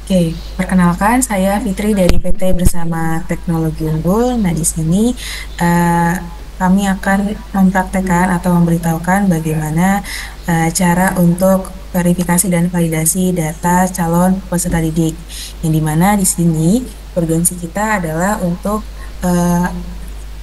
Oke, perkenalkan saya Fitri dari PT Bersama Teknologi Unggul. Nah, di sini eh, kami akan mempraktekkan atau memberitahukan bagaimana cara untuk verifikasi dan validasi data calon peserta didik. Yang dimana di sini urgensi kita adalah untuk eh,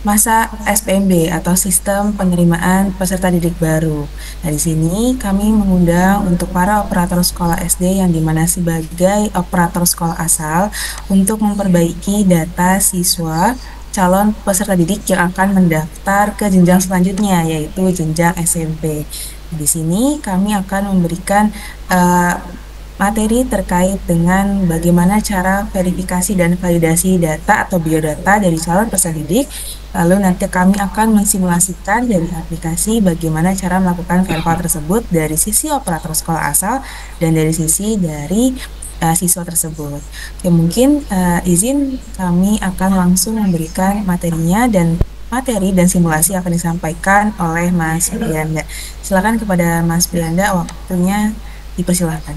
masa SPMB atau sistem penerimaan peserta didik baru. Nah, di sini kami mengundang untuk para operator sekolah SD yang dimana sebagai operator sekolah asal untuk memperbaiki data siswa calon peserta didik yang akan mendaftar ke jenjang selanjutnya, yaitu jenjang SMP. Di sini kami akan memberikan uh, materi terkait dengan bagaimana cara verifikasi dan validasi data atau biodata dari calon peserta didik. Lalu nanti kami akan mensimulasikan dari aplikasi bagaimana cara melakukan verifal tersebut dari sisi operator sekolah asal dan dari sisi dari siswa tersebut. Oke, mungkin izin kami akan langsung memberikan materinya dan materi dan simulasi akan disampaikan oleh Mas Prianda. Silakan kepada Mas Prianda, waktunya dipersilakan.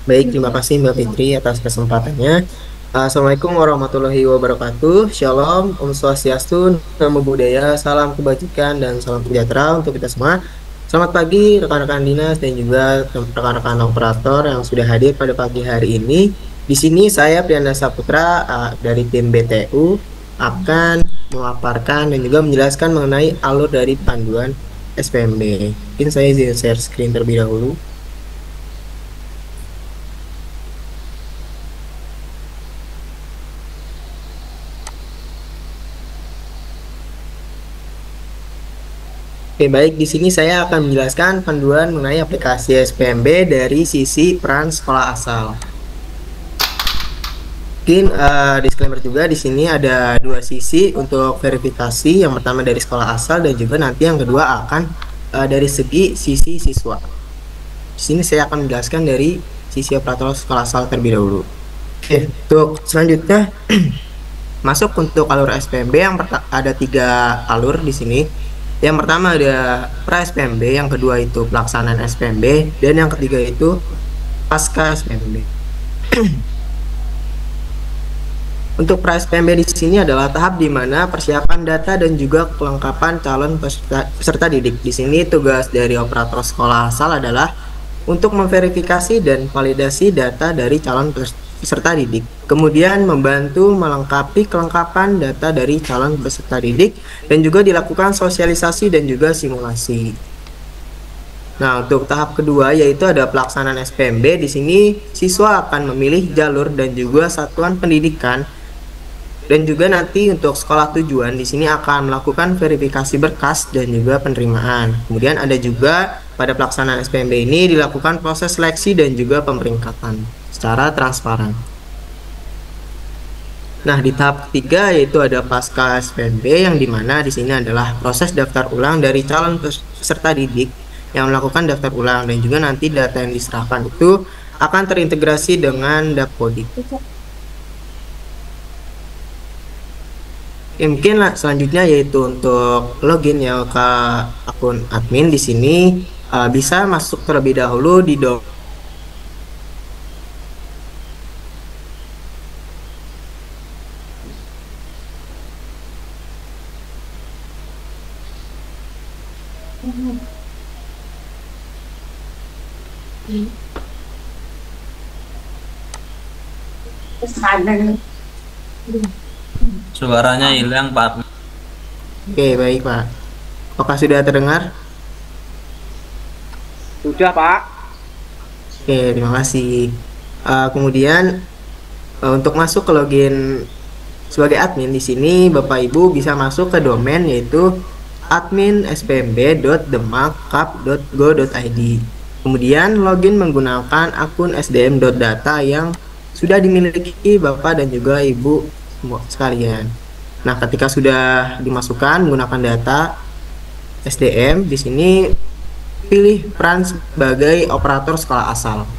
Baik, terima kasih Mbak Fitri atas kesempatannya. Assalamualaikum warahmatullahi wabarakatuh. Shalom, Om Swastiastu, Namo Buddhaya, salam kebajikan dan salam sejahtera untuk kita semua. Selamat pagi rekan-rekan dinas dan juga rekan-rekan operator yang sudah hadir pada pagi hari ini. Di sini saya Prianda Saputra dari tim BTU akan memaparkan dan juga menjelaskan mengenai alur dari panduan SPMB. Mungkin saya izin share screen terlebih dahulu. Oke, baik. Di sini saya akan menjelaskan panduan mengenai aplikasi SPMB dari sisi peran sekolah asal. Mungkin disclaimer juga di sini ada dua sisi untuk verifikasi. Yang pertama dari sekolah asal dan juga nanti yang kedua akan dari segi sisi siswa. Di sini saya akan menjelaskan dari sisi operator sekolah asal terlebih dahulu. Oke, untuk selanjutnya masuk untuk alur SPMB yang ada 3 alur di sini. Yang pertama ada pra SPMB, yang kedua itu pelaksanaan SPMB, dan yang ketiga itu pasca SPMB. Untuk pra SPMB di sini adalah tahap di mana persiapan data dan juga kelengkapan calon peserta didik. Di sini tugas dari operator sekolah asal adalah untuk memverifikasi dan validasi data dari calon peserta didik. Kemudian membantu melengkapi kelengkapan data dari calon peserta didik dan juga dilakukan sosialisasi dan juga simulasi. Nah, untuk tahap kedua yaitu ada pelaksanaan SPMB. Di sini siswa akan memilih jalur dan juga satuan pendidikan dan juga nanti untuk sekolah tujuan di sini akan melakukan verifikasi berkas dan juga penerimaan. Kemudian ada juga pada pelaksanaan SPMB ini dilakukan proses seleksi dan juga pemeringkatan secara transparan. Nah, di tahap ketiga yaitu ada pasca SPMB yang dimana di sini adalah proses daftar ulang dari calon peserta didik yang melakukan daftar ulang dan juga nanti data yang diserahkan itu akan terintegrasi dengan Dapkodik. Mungkin selanjutnya yaitu untuk login ya ke akun admin. Di sini bisa masuk terlebih dahulu di Suaranya hilang, Pak. Oke, baik Pak. Apakah sudah terdengar? Sudah, Pak. Oke, terima kasih. Kemudian untuk masuk ke login sebagai admin di sini Bapak Ibu bisa masuk ke domain yaitu admin.spmb.demak.cap.go.id. Kemudian login menggunakan akun sdm.data yang sudah dimiliki Bapak dan juga Ibu sekalian. Nah, ketika sudah dimasukkan menggunakan data SDM, di sini pilih peran sebagai operator sekolah asal.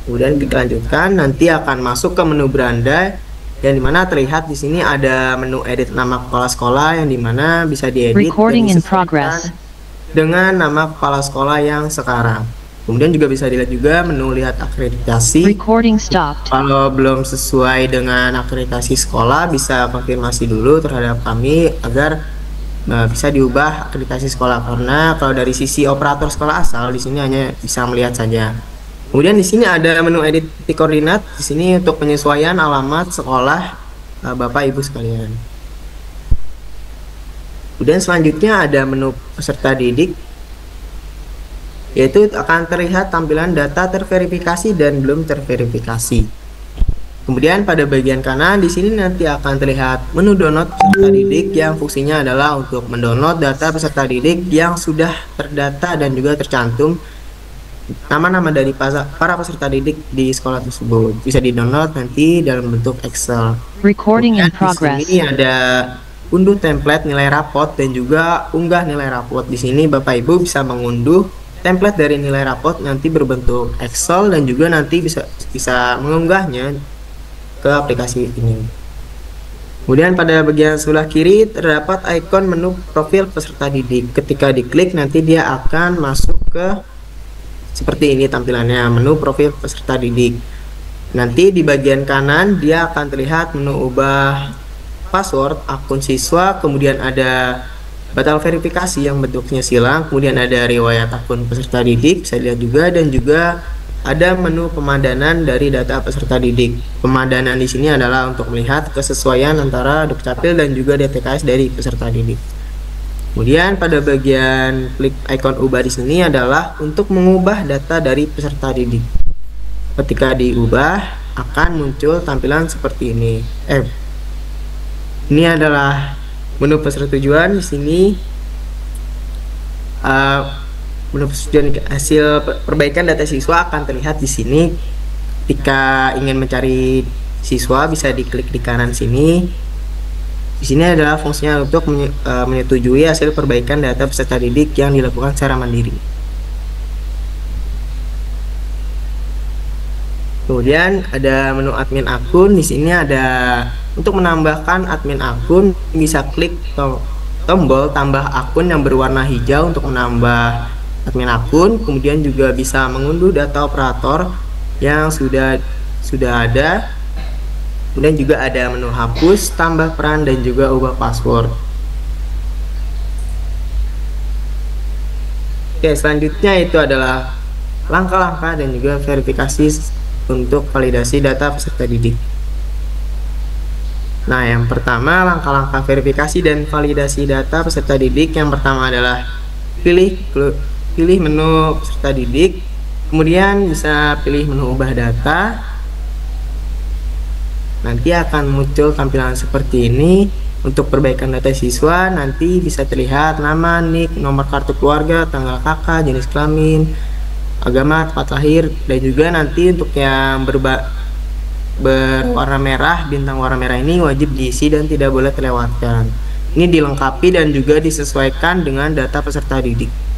Kemudian kita lanjutkan, nanti akan masuk ke menu beranda yang dimana terlihat di sini ada menu edit nama kepala sekolah yang dimana bisa diedit dan disesuaikan dengan nama kepala sekolah yang sekarang. Kemudian juga bisa dilihat juga menu lihat akreditasi. Recording stopped. Kalau belum sesuai dengan akreditasi sekolah, bisa konfirmasi dulu terhadap kami agar bisa diubah akreditasi sekolah, karena kalau dari sisi operator sekolah asal di sini hanya bisa melihat saja. Kemudian di sini ada menu edit titik koordinat. Di sini untuk penyesuaian alamat sekolah Bapak Ibu sekalian. Kemudian selanjutnya ada menu peserta didik, yaitu akan terlihat tampilan data terverifikasi dan belum terverifikasi. Kemudian pada bagian kanan di sini nanti akan terlihat menu download peserta didik yang fungsinya adalah untuk mendownload data peserta didik yang sudah terdata dan juga tercantum nama-nama dari para peserta didik di sekolah tersebut. Bisa di-download nanti dalam bentuk Excel. Recording in Kemudian progress. di sini ada unduh template nilai rapot dan juga unggah nilai rapot. Di sini Bapak Ibu bisa mengunduh template dari nilai rapot nanti berbentuk Excel dan juga nanti bisa mengunggahnya ke aplikasi ini. Kemudian pada bagian sebelah kiri terdapat ikon menu profil peserta didik. Ketika diklik nanti dia akan masuk ke seperti ini tampilannya, menu profil peserta didik. Nanti di bagian kanan dia akan terlihat menu ubah password akun siswa, kemudian ada batal verifikasi yang bentuknya silang, kemudian ada riwayat akun peserta didik bisa dilihat juga, dan juga ada menu pemadanan dari data peserta didik. Pemadanan di sini adalah untuk melihat kesesuaian antara Dukcapil dan juga DTKS dari peserta didik. Kemudian pada bagian klik ikon ubah di sini adalah untuk mengubah data dari peserta didik. Ketika diubah akan muncul tampilan seperti ini. Ini adalah menu persetujuan. Di sini menu persetujuan hasil perbaikan data siswa akan terlihat di sini. Ketika ingin mencari siswa bisa diklik di kanan sini. Di sini adalah fungsinya untuk menyetujui hasil perbaikan data peserta didik yang dilakukan secara mandiri. Kemudian ada menu admin akun. Di sini ada untuk menambahkan admin akun, bisa klik tombol tambah akun yang berwarna hijau untuk menambah admin akun. Kemudian juga bisa mengunduh data operator yang sudah ada. Kemudian juga ada menu hapus, tambah peran, dan juga ubah password. Oke, selanjutnya itu adalah langkah-langkah dan juga verifikasi untuk validasi data peserta didik. Nah, yang pertama langkah-langkah verifikasi dan validasi data peserta didik. Yang pertama adalah pilih menu peserta didik, kemudian bisa pilih menu ubah data. Nanti akan muncul tampilan seperti ini. Untuk perbaikan data siswa nanti bisa terlihat nama, NIK, nomor kartu keluarga, tanggal kakak, jenis kelamin, agama, tempat lahir, dan juga nanti untuk yang berwarna merah, bintang warna merah ini wajib diisi dan tidak boleh terlewatkan. Ini dilengkapi dan juga disesuaikan dengan data peserta didik.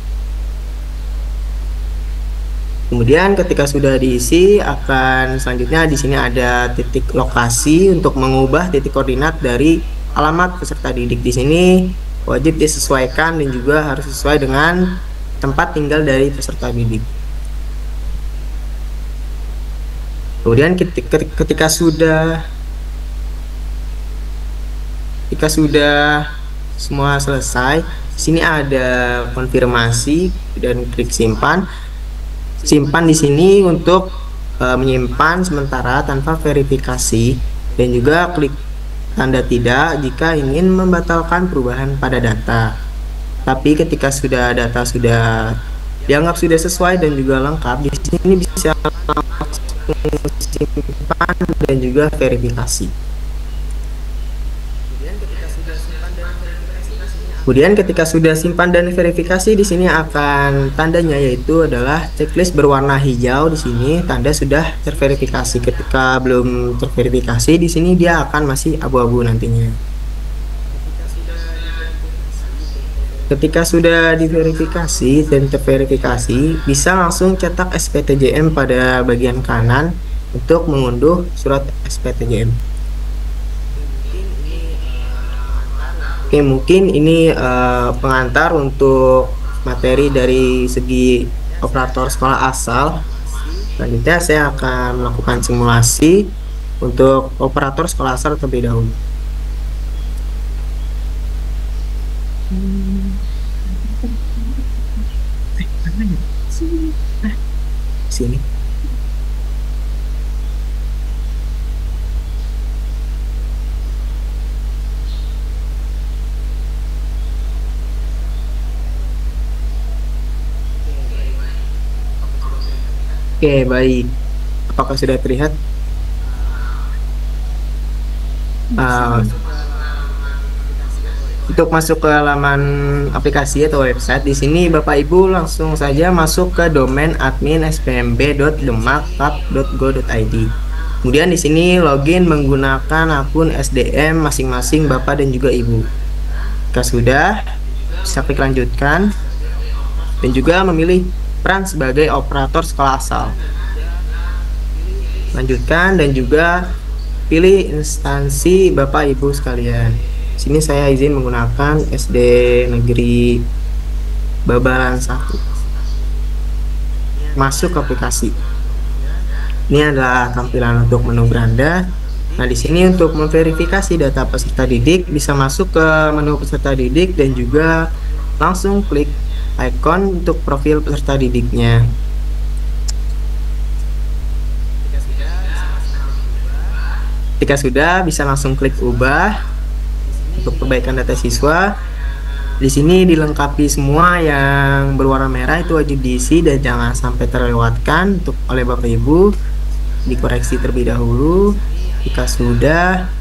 Kemudian ketika sudah diisi, akan selanjutnya di sini ada titik lokasi untuk mengubah titik koordinat dari alamat peserta didik. Di sini wajib disesuaikan dan juga harus sesuai dengan tempat tinggal dari peserta didik. Kemudian ketika sudah semua selesai, di sini ada konfirmasi dan klik simpan. Simpan di sini untuk menyimpan sementara tanpa verifikasi, dan juga klik tanda tidak jika ingin membatalkan perubahan pada data. Tapi ketika data sudah dianggap sudah sesuai dan juga lengkap, di sini bisa langsung simpan dan juga verifikasi. Kemudian ketika sudah simpan dan verifikasi, di sini akan tandanya yaitu adalah checklist berwarna hijau. Di sini tanda sudah terverifikasi. Ketika belum terverifikasi, di sini dia akan masih abu-abu nantinya. Ketika sudah diverifikasi dan terverifikasi, bisa langsung cetak SPTJM pada bagian kanan untuk mengunduh surat SPTJM. Oke, mungkin ini pengantar untuk materi dari segi operator sekolah asal. Selanjutnya saya akan melakukan simulasi untuk operator sekolah asal terlebih dahulu. Sini. Oke, baik. Apakah sudah terlihat? Untuk masuk ke halaman aplikasi atau website, di sini Bapak Ibu langsung saja masuk ke domain admin spmb.demak.go.id. Kemudian di sini login menggunakan akun SDM masing-masing Bapak dan juga Ibu. Jika sudah, bisa klik lanjutkan dan juga memilih peran sebagai operator sekolah asal. Lanjutkan dan juga pilih instansi Bapak Ibu sekalian. Sini saya izin menggunakan SD Negeri Babalan 1. Masuk ke aplikasi. Ini adalah tampilan untuk menu beranda. Nah, di sini untuk memverifikasi data peserta didik bisa masuk ke menu peserta didik dan juga langsung klik icon untuk profil peserta didiknya. Jika sudah, bisa langsung klik ubah untuk perbaikan data siswa. Di sini dilengkapi semua yang berwarna merah itu wajib diisi dan jangan sampai terlewatkan untuk oleh Bapak Ibu. Dikoreksi terlebih dahulu. Jika sudah,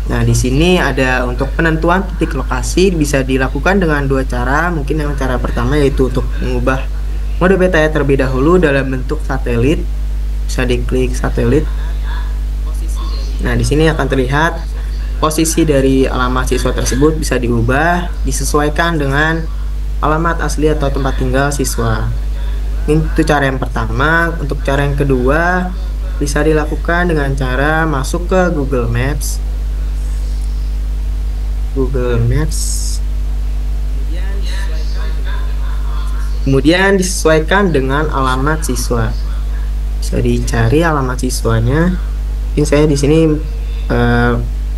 nah di sini ada untuk penentuan titik lokasi bisa dilakukan dengan dua cara. Mungkin yang cara pertama yaitu untuk mengubah mode beta terlebih dahulu dalam bentuk satelit. Bisa diklik satelit. Nah, di sini akan terlihat posisi dari alamat siswa tersebut bisa diubah, disesuaikan dengan alamat asli atau tempat tinggal siswa. Itu cara yang pertama. Untuk cara yang kedua, bisa dilakukan dengan cara masuk ke Google Maps. Kemudian disesuaikan dengan alamat siswa. Bisa dicari alamat siswanya. Mungkin saya di sini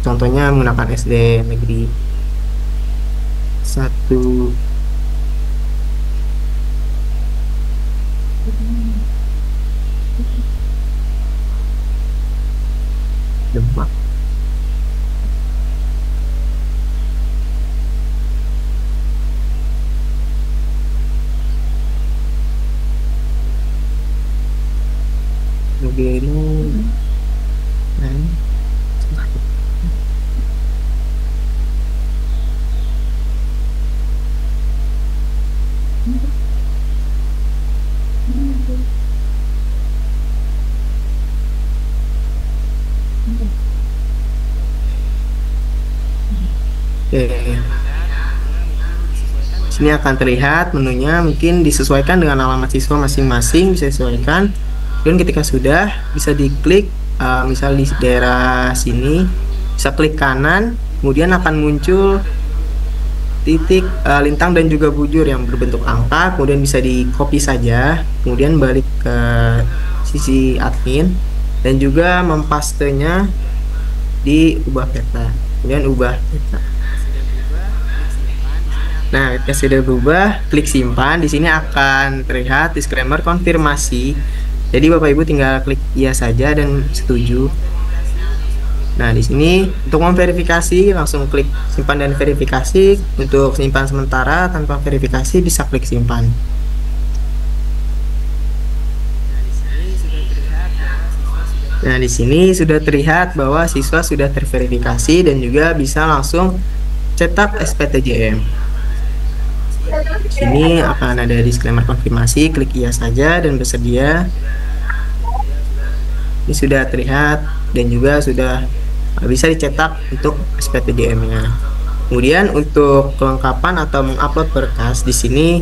contohnya menggunakan SD Negeri 1 Demak. Oke. Sini akan terlihat menunya, mungkin disesuaikan dengan alamat siswa masing-masing, bisa disesuaikan. Dan ketika sudah, bisa diklik, misal di daerah sini, bisa klik kanan, kemudian akan muncul titik lintang dan juga bujur yang berbentuk angka, kemudian bisa di copy saja, kemudian balik ke sisi admin, dan juga mempastenya di ubah peta, kemudian ubah peta. Nah, ketika sudah berubah, klik simpan. Di sini akan terlihat disclaimer konfirmasi. Jadi Bapak Ibu tinggal klik iya saja dan setuju. Nah, di sini untuk memverifikasi langsung klik simpan dan verifikasi. Untuk simpan sementara tanpa verifikasi bisa klik simpan. Nah, di sini sudah terlihat bahwa siswa sudah terverifikasi dan juga bisa langsung cetak SPTJM. Sini akan ada disclaimer konfirmasi, klik iya saja dan bersedia. Ini sudah terlihat dan juga sudah bisa dicetak untuk SPTJM-nya. Kemudian untuk kelengkapan atau mengupload berkas di sini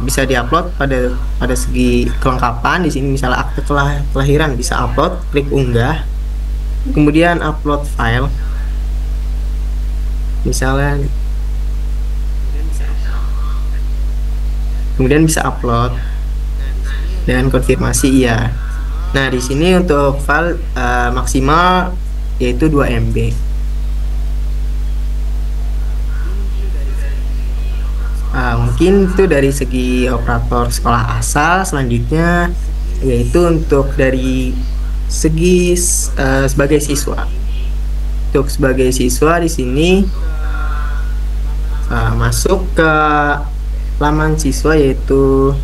bisa diupload pada segi kelengkapan. Di sini misalnya akte kelahiran bisa upload, klik unggah. Kemudian upload file. Misalnya kemudian bisa upload. dan konfirmasi iya. Nah, di sini untuk file maksimal yaitu 2 MB. Mungkin itu dari segi operator sekolah asal. Selanjutnya yaitu untuk dari segi sebagai siswa. Untuk sebagai siswa di sini masuk ke laman siswa yaitu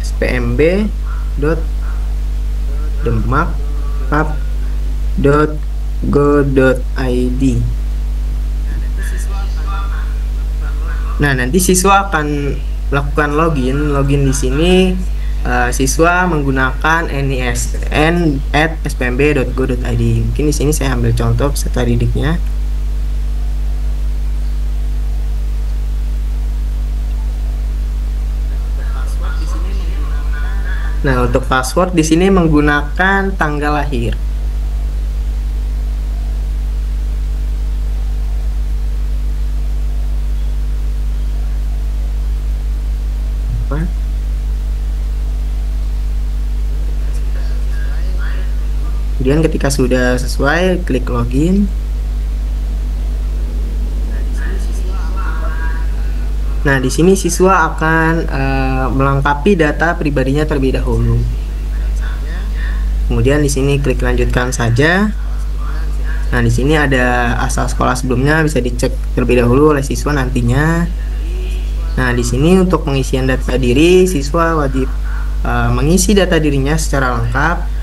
spmb.demak.pap.go.id. Nah, nanti siswa akan melakukan login di sini. Siswa menggunakan nisn@spmb.go.id. Mungkin di sini saya ambil contoh peserta didiknya. Nah, untuk password di sini menggunakan tanggal lahir. Kemudian ketika sudah sesuai, klik login. Nah, di sini siswa akan melengkapi data pribadinya terlebih dahulu. Kemudian di sini klik lanjutkan saja. Nah, di sini ada asal sekolah sebelumnya, bisa dicek terlebih dahulu oleh siswa nantinya. Nah, di sini untuk pengisian data diri, siswa wajib mengisi data dirinya secara lengkap.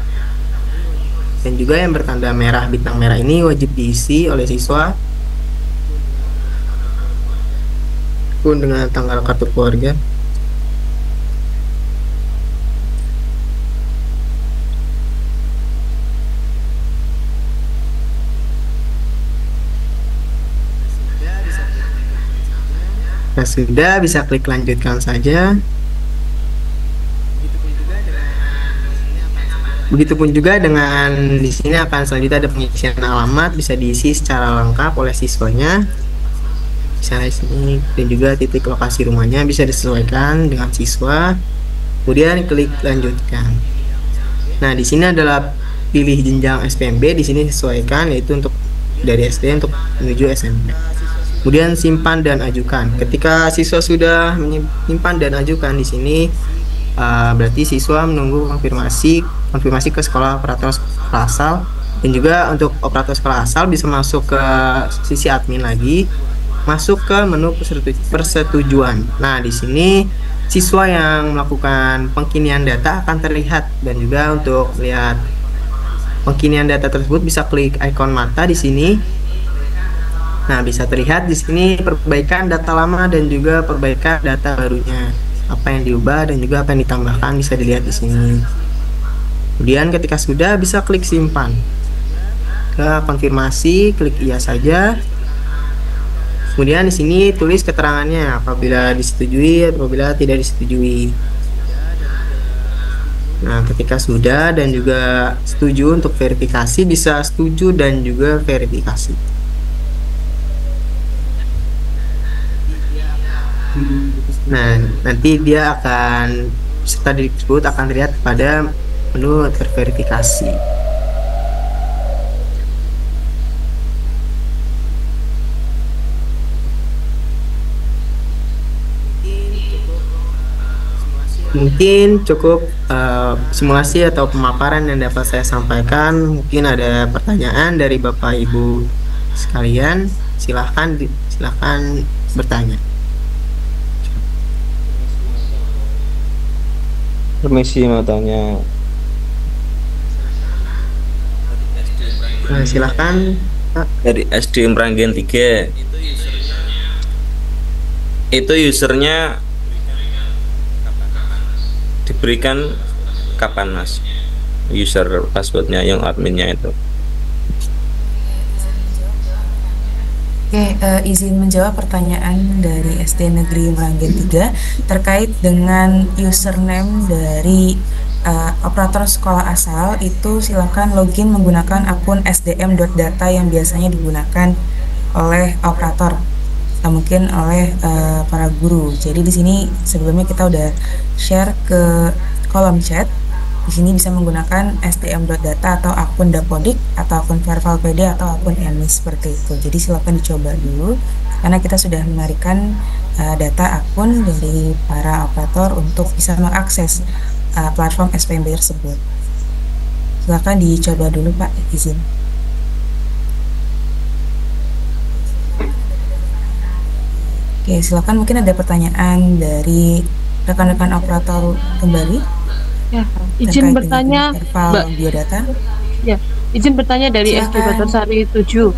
Dan juga yang bertanda merah, bintang merah ini wajib diisi oleh siswa pun dengan tanggal kartu keluarga. Nah, sudah bisa klik lanjutkan saja. Begitupun juga dengan di sini akan selanjutnya ada pengisian alamat, bisa diisi secara lengkap oleh siswanya. Misalnya sini, dan juga titik lokasi rumahnya bisa disesuaikan dengan siswa. Kemudian klik lanjutkan. Nah, di sini adalah pilih jenjang SPMB, di sini sesuaikan yaitu untuk dari SD untuk menuju SMP. Kemudian simpan dan ajukan. Ketika siswa sudah menyimpan dan ajukan di sini, berarti siswa menunggu konfirmasi ke sekolah operator sekolah asal. Dan juga untuk operator sekolah asal bisa masuk ke sisi admin lagi, masuk ke menu persetujuan. Nah, di sini siswa yang melakukan pengkinian data akan terlihat, dan juga untuk melihat pengkinian data tersebut bisa klik ikon mata di sini. Nah, bisa terlihat di sini perbaikan data lama dan juga perbaikan data barunya. Apa yang diubah dan juga apa yang ditambahkan bisa dilihat di sini. Kemudian ketika sudah bisa klik simpan. Ke konfirmasi, klik iya saja. Kemudian di sini tulis keterangannya apabila disetujui, apabila tidak disetujui. Nah, ketika sudah dan juga setuju untuk verifikasi, bisa setuju dan juga verifikasi. Nah, nanti dia akan, peserta didik tersebut akan terlihat pada menu terverifikasi. Mungkin cukup simulasi atau pemaparan yang dapat saya sampaikan. Mungkin ada pertanyaan dari Bapak Ibu sekalian, silahkan bertanya. Permisi mau tanya. Silahkan Pak. Dari SD Meranggen 3 itu usernya diberikan kapan, Mas? User passwordnya yang adminnya itu. Oke, izin menjawab pertanyaan dari SD Negeri Meranggen 3 terkait dengan username dari operator sekolah asal. Itu silakan login menggunakan akun sdm.data yang biasanya digunakan oleh operator, mungkin oleh para guru. Jadi di sini sebelumnya kita udah share ke kolom chat. Di sini bisa menggunakan stm.data atau akun Dapodik atau akun Verval PD atau akun Emis seperti itu. Jadi silakan dicoba dulu karena kita sudah menarikan data akun dari para operator untuk bisa mengakses platform SPMB tersebut. Silakan dicoba dulu Pak, izin. Oke, silakan, mungkin ada pertanyaan dari rekan-rekan operator kembali. Ya, izin bertanya, Mbak. Biodata. Ya, izin bertanya dari Silakan. SD Batarsari 7.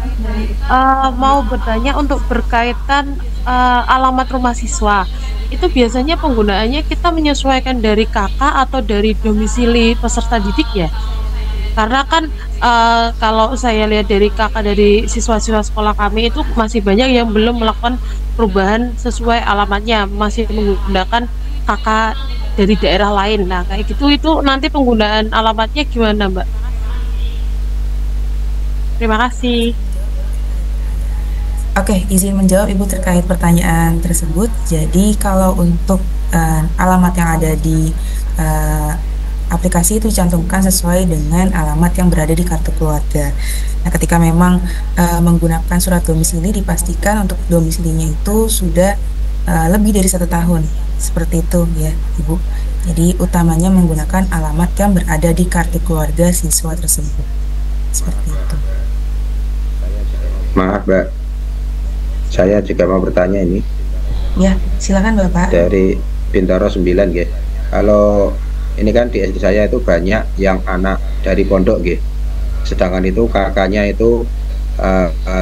Mau bertanya untuk berkaitan alamat rumah siswa. Itu biasanya penggunaannya kita menyesuaikan dari kakak atau dari domisili peserta didik ya? Karena kan kalau saya lihat dari kakak dari siswa-siswa sekolah kami itu masih banyak yang belum melakukan perubahan sesuai alamatnya, masih menggunakan kakak dari daerah lain. Nah, kayak gitu itu nanti penggunaan alamatnya gimana, Mbak? Terima kasih. Oke, izin menjawab Ibu terkait pertanyaan tersebut. Jadi kalau untuk alamat yang ada di aplikasi itu dicantumkan sesuai dengan alamat yang berada di kartu keluarga. Nah, ketika memang menggunakan surat domisili, dipastikan untuk domisilinya itu sudah lebih dari 1 tahun. Seperti itu ya, Ibu. Jadi utamanya menggunakan alamat yang berada di kartu keluarga siswa tersebut. Seperti itu. Maaf, Mbak. Saya juga mau bertanya ini. Ya, silakan Bapak. Dari Bintaro 9 ya. Kalau ini kan di SD saya itu banyak yang anak dari pondok ya. Sedangkan itu kakaknya itu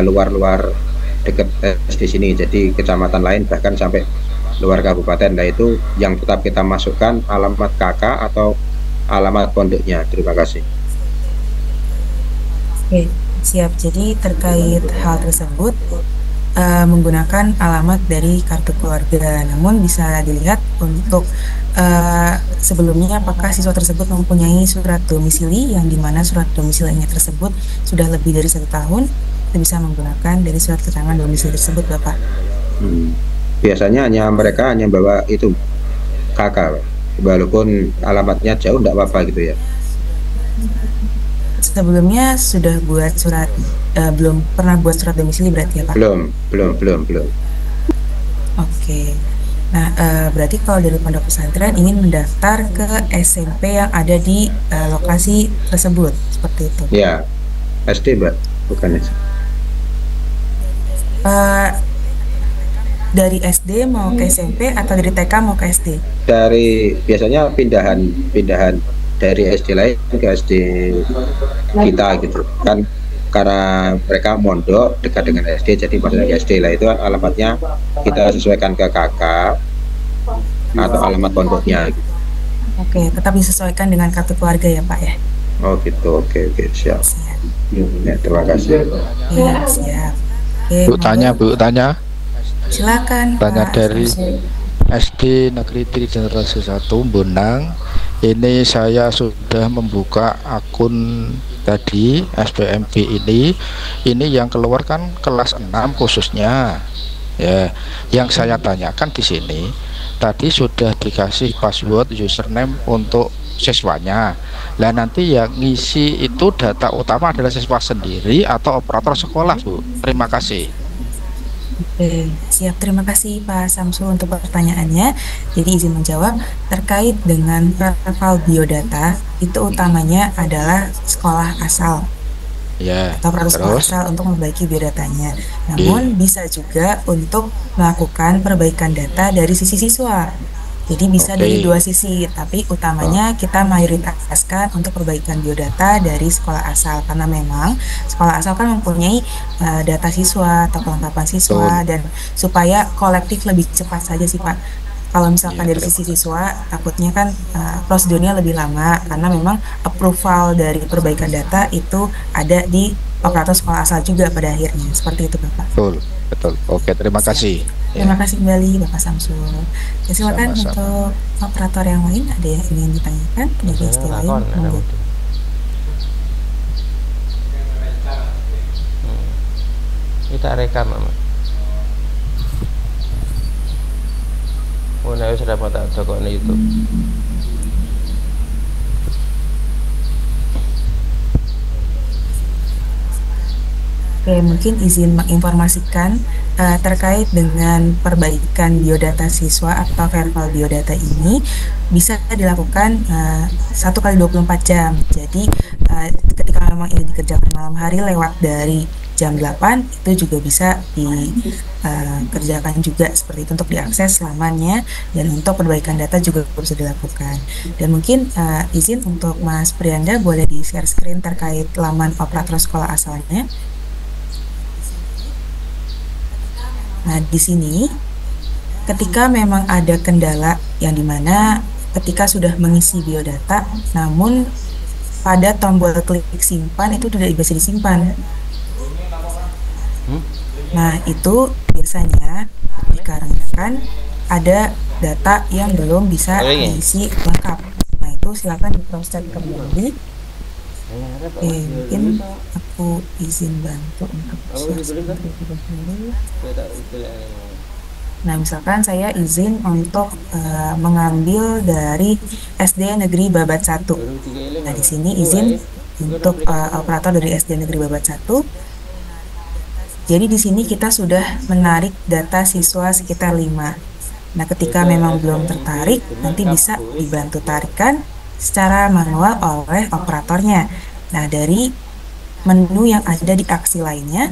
luar-luar dekat SD sini. Jadi kecamatan lain bahkan sampai luar kabupaten. Nah itu yang tetap kita masukkan alamat kakak atau alamat pondoknya. Terima kasih. Oke, siap. Jadi terkait hal tersebut menggunakan alamat dari kartu keluarga. Namun bisa dilihat untuk sebelumnya apakah siswa tersebut mempunyai surat domisili yang dimana surat domisilinya tersebut sudah lebih dari 1 tahun, kita bisa menggunakan dari surat keterangan domisili tersebut, Bapak. Biasanya mereka hanya bawa itu kakak, walaupun alamatnya jauh enggak apa-apa gitu ya. Sebelumnya sudah buat surat belum pernah buat surat domisili berarti ya Pak? Belum. Oke. Nah, berarti kalau dari pondok pesantren ingin mendaftar ke SMP yang ada di lokasi tersebut, seperti itu? Ya, SD Mbak, bukan SD. Dari SD mau ke SMP atau dari TK mau ke SD? Biasanya pindahan dari SD lain ke SD kita gitu kan, karena mereka mondok dekat dengan SD, jadi maksudnya SD lah itu alamatnya kita sesuaikan ke kakak atau alamat pondoknya gitu. Oke, tetap disesuaikan dengan kartu keluarga ya Pak ya? Oh gitu, oke, siap. Ya, terima kasih. Ya, siap. Bu tanya. Silakan Tanya Pak. dari SD Negeri 3 Generasi 1 Bonang. Ini saya sudah membuka akun tadi SPMB ini yang keluar kan kelas 6 khususnya ya. Yang saya tanyakan di sini tadi sudah dikasih password username untuk siswanya. Lah nanti yang ngisi itu data utama adalah siswa sendiri atau operator sekolah, Bu? Terima kasih. Oke, siap. Terima kasih Pak Samsul untuk pertanyaannya. Jadi izin menjawab terkait dengan Verval Biodata, itu utamanya adalah sekolah asal atau operator sekolah asal untuk memperbaiki biodatanya. Namun bisa juga untuk melakukan perbaikan data dari sisi siswa. Jadi bisa dari dua sisi, tapi utamanya kita mayoritaskan untuk perbaikan biodata dari sekolah asal, karena memang sekolah asal kan mempunyai data siswa atau kelengkapan siswa, dan supaya kolektif lebih cepat saja sih Pak. Kalau misalkan dari sisi siswa, takutnya kan prosedurnya lebih lama, karena memang approval dari perbaikan data itu ada di operator sekolah asal juga pada akhirnya. Seperti itu Bapak. Betul. Oke, terima kasih. Terima kasih kembali Bapak Samsul. Ya, silakan untuk operator yang lain, ada yang ingin ditanyakan dari SD lain? Kita rekam Mama. Nah, sudah mau tak dokok di YouTube. Oke, mungkin izin menginformasikan terkait dengan perbaikan biodata siswa atau verbal biodata ini bisa dilakukan 1 kali 24 jam. Jadi ketika memang ini dikerjakan malam hari lewat dari jam 8 itu juga bisa dikerjakan juga seperti itu untuk diakses selamanya, dan untuk perbaikan data juga bisa dilakukan. Dan mungkin izin untuk Mas Prianda boleh di share screen terkait laman operator sekolah asalnya. Nah, di sini ketika memang ada kendala yang dimana ketika sudah mengisi biodata, namun pada tombol klik simpan itu tidak bisa disimpan. Nah, itu biasanya dikarenakan ada data yang belum bisa diisi lengkap. Nah, itu silakan di cross check kembali. Oke, mungkin aku izin bantu untuk share screen terlebih dahulu. Nah, misalkan saya izin untuk mengambil dari SD Negeri Babat 1. Nah, di sini izin untuk operator dari SD Negeri Babat 1. Jadi di sini kita sudah menarik data siswa sekitar 5. Nah, ketika memang belum tertarik, nanti bisa dibantu tarikan secara manual oleh operatornya. Nah, dari menu yang ada di aksi lainnya,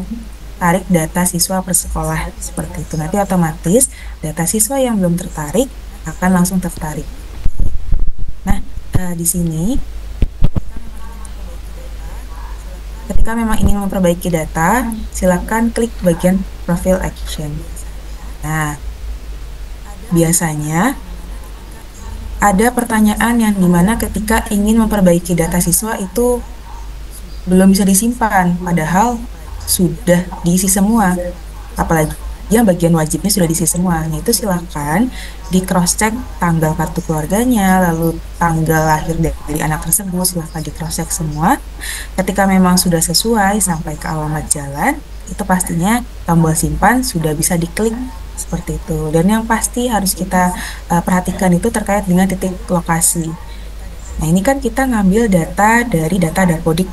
tarik data siswa per sekolah seperti itu. Nanti otomatis data siswa yang belum tertarik akan langsung tertarik. Nah, di sini ketika memang ingin memperbaiki data, silakan klik bagian profile action. Nah, biasanya ada pertanyaan yang dimana ketika ingin memperbaiki data siswa itu belum bisa disimpan, padahal sudah diisi semua, apalagi yang bagian wajibnya sudah diisi semua. Nah, itu silakan di cross check tanggal kartu keluarganya, lalu tanggal lahir dari anak tersebut, silakan di cross check semua. Ketika memang sudah sesuai sampai ke alamat jalan, itu pastinya tombol simpan sudah bisa diklik seperti itu. Dan yang pasti harus kita perhatikan itu terkait dengan titik lokasi. Nah, ini kan kita ngambil data dari data Dapodik.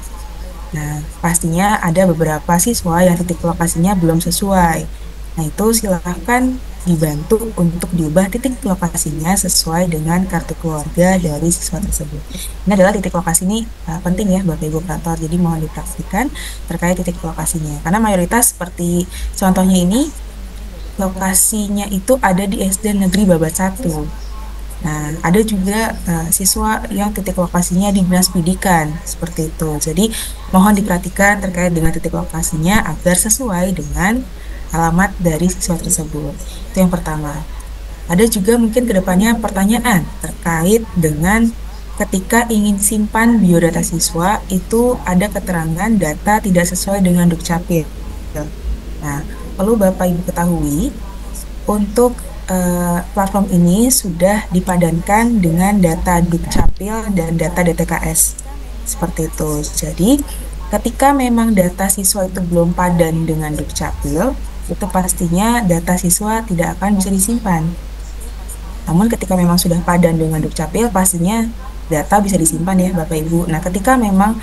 Nah, pastinya ada beberapa siswa yang titik lokasinya belum sesuai. Nah, itu silahkan dibantu untuk diubah titik lokasinya sesuai dengan kartu keluarga dari siswa tersebut. Ini adalah titik lokasi ini penting ya Bapak Ibu operator, jadi mohon dipraktikkan terkait titik lokasinya. Karena mayoritas seperti contohnya ini, lokasinya itu ada di SD Negeri Babat 1. Nah, ada juga siswa yang titik lokasinya di Dinas Pendidikan, seperti itu. Jadi, mohon diperhatikan terkait dengan titik lokasinya agar sesuai dengan alamat dari siswa tersebut. Itu yang pertama. Ada juga mungkin kedepannya pertanyaan terkait dengan ketika ingin simpan biodata siswa, itu ada keterangan data tidak sesuai dengan Dukcapil. Nah, perlu Bapak Ibu ketahui, untuk platform ini sudah dipadankan dengan data Dukcapil dan data DTKS seperti itu. Jadi ketika memang data siswa itu belum padan dengan Dukcapil, itu pastinya data siswa tidak akan bisa disimpan. Namun ketika memang sudah padan dengan Dukcapil, pastinya data bisa disimpan ya Bapak Ibu. Nah, ketika memang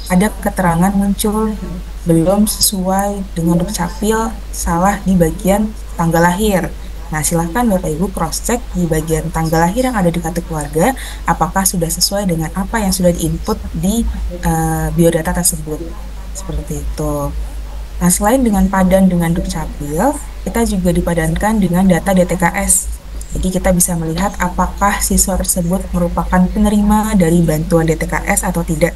ada keterangan muncul belum sesuai dengan Dukcapil, salah di bagian tanggal lahir. Nah, silahkan Bapak Ibu cross check di bagian tanggal lahir yang ada di kartu keluarga, apakah sudah sesuai dengan apa yang sudah diinput di biodata tersebut. Seperti itu. Nah, selain dengan padan dengan Dukcapil, kita juga dipadankan dengan data DTKS. Jadi kita bisa melihat apakah siswa tersebut merupakan penerima dari bantuan DTKS atau tidak.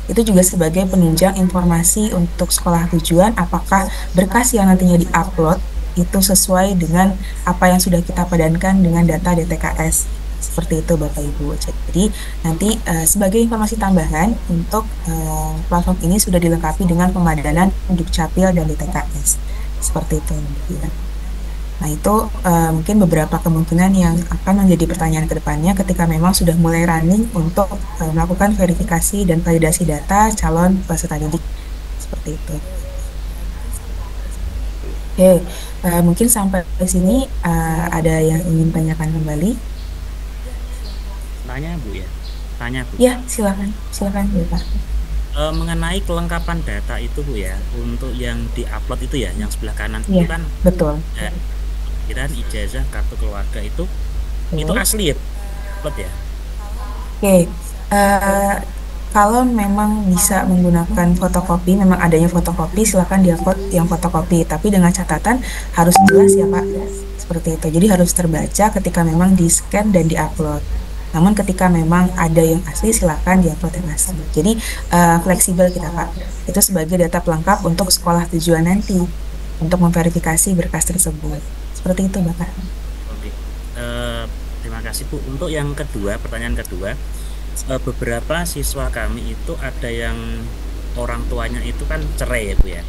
Itu juga sebagai penunjang informasi untuk sekolah tujuan apakah berkas yang nantinya diupload itu sesuai dengan apa yang sudah kita padankan dengan data DTKS. Seperti itu Bapak Ibu. Jadi nanti sebagai informasi tambahan untuk platform ini sudah dilengkapi dengan pemadanan Dukcapil dan DTKS. Seperti itu. Nah, itu mungkin beberapa kemungkinan yang akan menjadi pertanyaan ke depannya ketika memang sudah mulai running untuk melakukan verifikasi dan validasi data calon peserta didik. Seperti itu. Oke, mungkin sampai di sini ada yang ingin tanyakan kembali? Tanya Bu ya, tanya Bu. Ya, silakan Bapak. Mengenai kelengkapan data itu Bu ya, untuk yang diupload itu ya, yang sebelah kanan itu Iya, kan betul. kelahiran, ijazah, kartu keluarga itu Betul. asli ya, upload ya. Oke, eh, kalau memang bisa menggunakan fotokopi, memang adanya fotokopi, silakan diupload yang fotokopi. Tapi dengan catatan harus jelas ya Pak, seperti itu. Jadi harus terbaca ketika memang di-scan dan diupload. Namun ketika memang ada yang asli, silakan diupload yang asli. Jadi fleksibel kita Pak. Itu sebagai data pelengkap untuk sekolah tujuan nanti, untuk memverifikasi berkas tersebut. Seperti itu Bapak. Oke. Terima kasih Bu. Untuk yang kedua, pertanyaan kedua, beberapa siswa kami itu ada yang orang tuanya itu kan cerai ya Bu ya.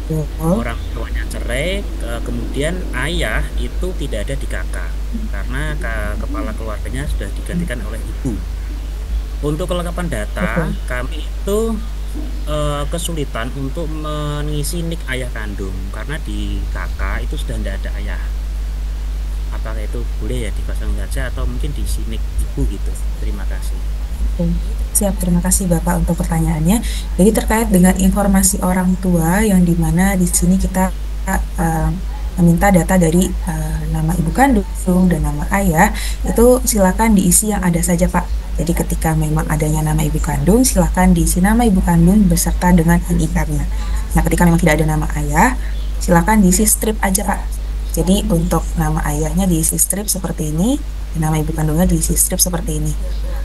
Betul. Orang tuanya cerai, kemudian ayah itu tidak ada di kakak karena kepala keluarganya sudah digantikan oleh ibu. Untuk kelengkapan data, Betul. kami itu kesulitan untuk mengisi nik ayah kandung karena di kakak itu sudah tidak ada ayah. Apakah itu boleh ya dipasang saja atau mungkin diisi nik ibu gitu? Terima kasih. Oke, siap, terima kasih Bapak untuk pertanyaannya. Jadi terkait dengan informasi orang tua yang dimana di sini kita meminta data dari nama ibu kandung dan nama ayah, itu silakan diisi yang ada saja Pak. Jadi ketika memang adanya nama ibu kandung, silakan diisi nama ibu kandung beserta dengan NIK-nya. Nah, ketika memang tidak ada nama ayah, silakan diisi strip aja Pak. Jadi untuk nama ayahnya diisi strip seperti ini, nama ibu kandungnya diisi strip seperti ini.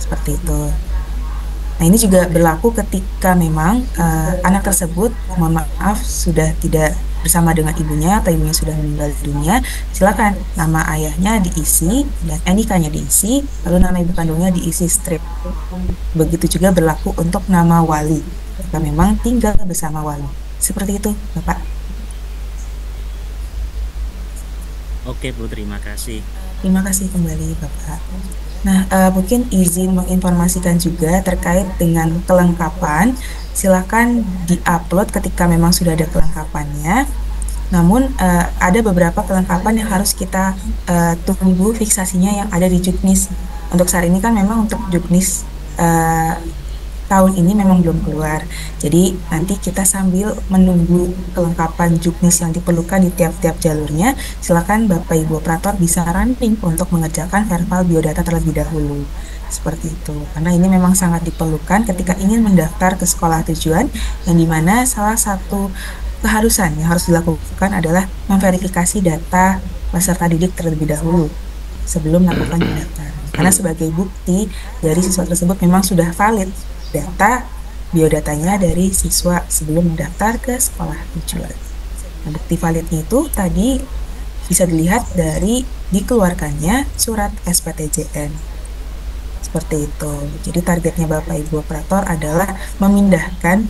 Seperti itu. Nah, ini juga berlaku ketika memang anak tersebut, mohon maaf, sudah tidak bersama dengan ibunya atau ibunya sudah meninggal dunia. Silakan nama ayahnya diisi dan NIK-nya diisi, lalu nama ibu kandungnya diisi strip. Begitu juga berlaku untuk nama wali, jika memang tinggal bersama wali. Seperti itu, Bapak. Oke Bu, terima kasih. Terima kasih kembali, Bapak. Nah, mungkin izin menginformasikan juga terkait dengan kelengkapan. Silakan diupload ketika memang sudah ada kelengkapannya. Namun, ada beberapa kelengkapan yang harus kita tunggu fiksasinya yang ada di Juknis. Untuk saat ini kan memang untuk Juknis tahun ini memang belum keluar. Jadi nanti kita sambil menunggu kelengkapan Juknis yang diperlukan di tiap-tiap jalurnya, silakan Bapak Ibu operator bisa running untuk mengerjakan verbal biodata terlebih dahulu. Seperti itu. Karena ini memang sangat diperlukan ketika ingin mendaftar ke sekolah tujuan, yang dimana salah satu keharusan yang harus dilakukan adalah memverifikasi data peserta didik terlebih dahulu sebelum melakukan pendaftaran. Karena sebagai bukti dari siswa tersebut memang sudah valid data biodatanya dari siswa sebelum mendaftar ke sekolah tujuan. Nah, bukti validnya itu tadi bisa dilihat dari dikeluarkannya surat SPTJM. Seperti itu. Jadi targetnya Bapak Ibu operator adalah memindahkan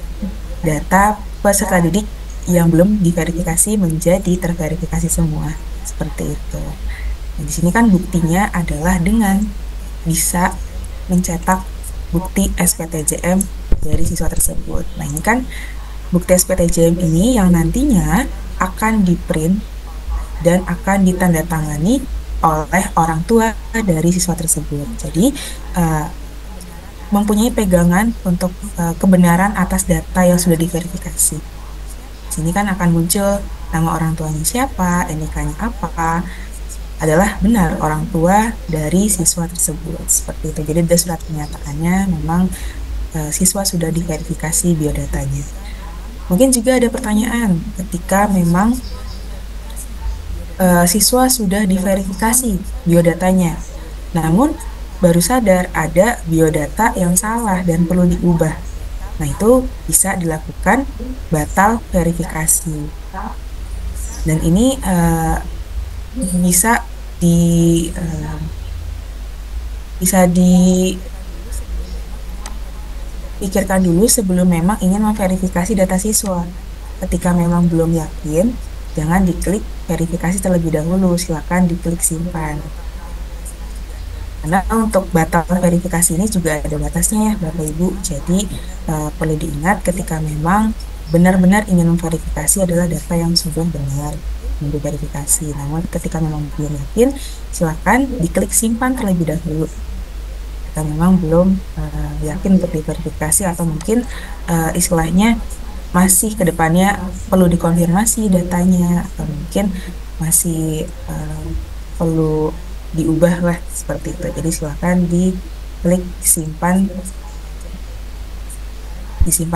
data peserta didik yang belum diverifikasi menjadi terverifikasi semua. Seperti itu. Nah, di sini kan buktinya adalah dengan bisa mencetak bukti SPTJM dari siswa tersebut. Nah, ini kan bukti SPTJM ini yang nantinya akan di-print dan akan ditandatangani oleh orang tua dari siswa tersebut. Jadi, mempunyai pegangan untuk kebenaran atas data yang sudah diverifikasi. Sini kan akan muncul nama orang tuanya siapa, NIK-nya apa, adalah benar orang tua dari siswa tersebut. Seperti itu. Jadi ada surat kenyataannya memang siswa sudah diverifikasi biodatanya. Mungkin juga ada pertanyaan ketika memang siswa sudah diverifikasi biodatanya, namun baru sadar ada biodata yang salah dan perlu diubah. Nah, itu bisa dilakukan batal verifikasi. Dan ini bisa dipikirkan dulu sebelum memang ingin memverifikasi data siswa. Ketika memang belum yakin, jangan diklik verifikasi terlebih dahulu, silakan diklik simpan. Karena untuk batal verifikasi ini juga ada batasnya ya Bapak Ibu. Jadi perlu diingat ketika memang benar-benar ingin memverifikasi adalah data yang sudah benar diverifikasi. Namun ketika memang belum yakin, silakan diklik simpan terlebih dahulu. ketika memang belum yakin untuk diverifikasi atau mungkin istilahnya masih kedepannya perlu dikonfirmasi datanya atau mungkin masih perlu diubah lah seperti itu. Jadi silakan diklik disimpan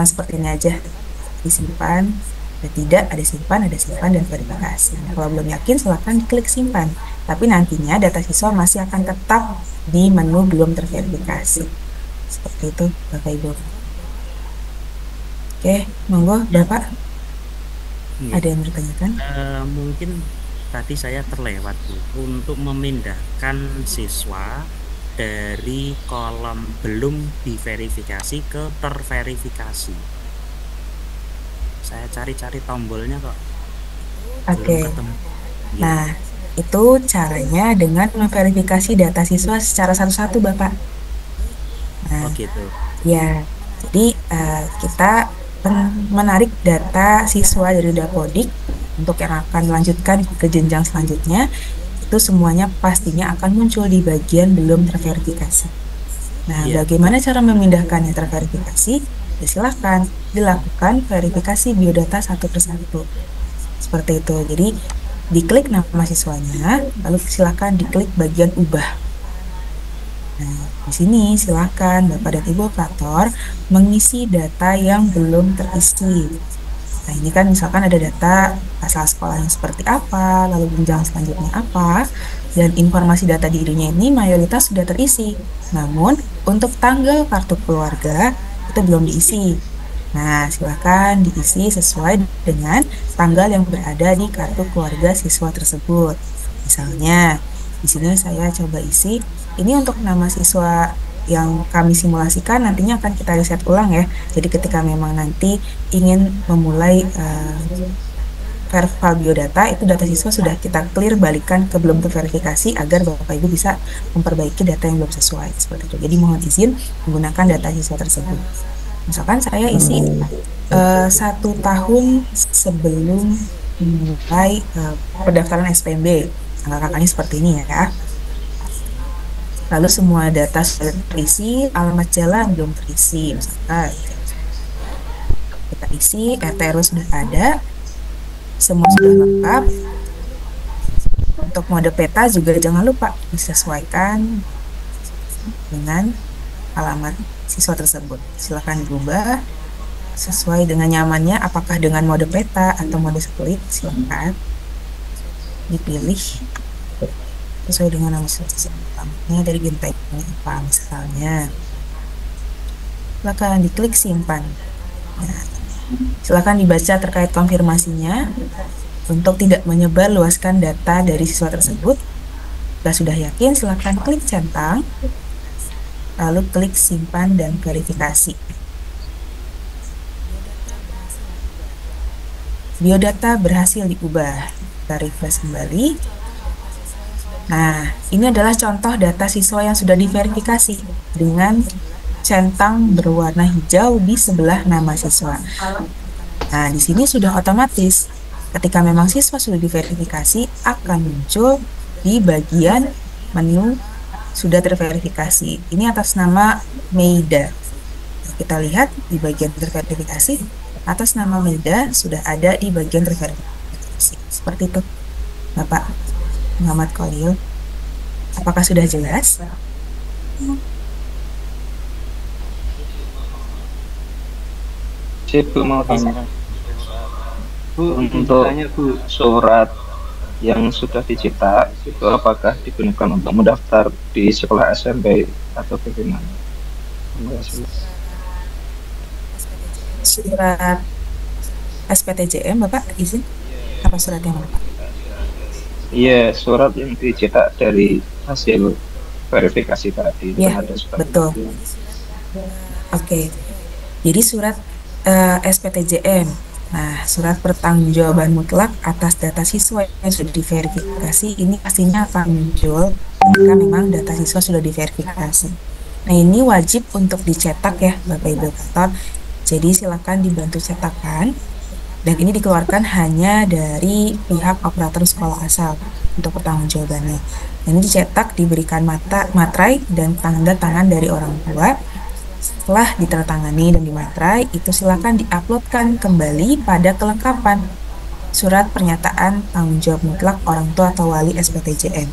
seperti ini aja, disimpan. Tidak, ada simpan dan verifikasi. Nah, kalau belum yakin silahkan diklik simpan, tapi nantinya data siswa masih akan tetap di menu belum terverifikasi. Seperti itu Bapak Ibu. Oke, monggo Bapak. Ada yang bertanyakan? Mungkin tadi saya terlewat Bu, untuk memindahkan siswa dari kolom belum diverifikasi ke terverifikasi. Saya cari-cari tombolnya kok. Oke. Nah, itu caranya dengan memverifikasi data siswa secara satu-satu, Bapak. Nah, gitu. Ya, jadi kita menarik data siswa dari Dapodik untuk yang akan melanjutkan ke jenjang selanjutnya, itu semuanya pastinya akan muncul di bagian belum terverifikasi. Nah, bagaimana cara memindahkannya terverifikasi? Ya, silahkan dilakukan verifikasi biodata satu persatu seperti itu. Jadi diklik nama siswanya, lalu silahkan diklik bagian ubah. Nah, di sini silahkan Bapak dan Ibu operator mengisi data yang belum terisi. Nah, ini kan misalkan ada data asal sekolahnya seperti apa, lalu jenjang selanjutnya apa, dan informasi data dirinya ini mayoritas sudah terisi. Namun untuk tanggal kartu keluarga itu belum diisi. Nah, silakan diisi sesuai dengan tanggal yang berada di kartu keluarga siswa tersebut. Misalnya, di sini saya coba isi. Ini untuk nama siswa yang kami simulasikan nantinya akan kita riset ulang ya. Jadi ketika memang nanti ingin memulai verifal biodata, itu data siswa sudah kita clear balikan ke belum terverifikasi agar Bapak Ibu bisa memperbaiki data yang belum sesuai seperti itu. Jadi mohon izin menggunakan data siswa tersebut. Misalkan saya isi 1 tahun sebelum memulai pendaftaran SPMB, angka-angkanya seperti ini ya. Lalu semua data sudah terisi, alamat jalan belum terisi, misalkan kita isi, RT RW sudah ada, semua sudah lengkap. Untuk mode peta juga jangan lupa disesuaikan dengan alamat siswa tersebut. Silakan diubah sesuai dengan nyamannya, apakah dengan mode peta atau mode split, silakan dipilih sesuai dengan nama siswa. Ini dari gentengnya apa misalnya. Silakan diklik simpan. Nah, silakan dibaca terkait konfirmasinya untuk tidak menyebar luaskan data dari siswa tersebut. Jika sudah yakin, silakan klik centang, lalu klik simpan dan verifikasi. Biodata berhasil diubah. Kita refresh kembali. Nah, ini adalah contoh data siswa yang sudah diverifikasi dengan centang berwarna hijau di sebelah nama siswa. Nah, di sini sudah otomatis ketika memang siswa sudah diverifikasi akan muncul di bagian menu sudah terverifikasi. Ini atas nama Meida. Kita lihat di bagian terverifikasi, atas nama Meida sudah ada di bagian terverifikasi. Seperti itu, Bapak Muhammad Khalil. Apakah sudah jelas? Bu, mau tanya Bu, untuk surat yang sudah dicetak itu apakah digunakan untuk mendaftar di sekolah SMP atau bagaimana? Surat SPTJM, Bapak izin? Apa surat yang mana? Iya, surat yang dicetak dari hasil verifikasi tadi. Ya, betul. Oke. Jadi surat SPTJM. Nah, surat pertanggungjawaban mutlak atas data siswa yang sudah diverifikasi ini pastinya akan muncul ketika memang data siswa sudah diverifikasi. Nah, ini wajib untuk dicetak ya, Bapak Ibu operator. Jadi silakan dibantu cetakan Dan ini dikeluarkan hanya dari pihak operator sekolah asal untuk pertanggungjawabannya. Ini dicetak, diberikan materai dan tanda tangan dari orang tua. Setelah ditandatangani dan dimaterai, itu silakan diuploadkan kembali pada kelengkapan surat pernyataan tanggung jawab mutlak orang tua atau wali SPTJM.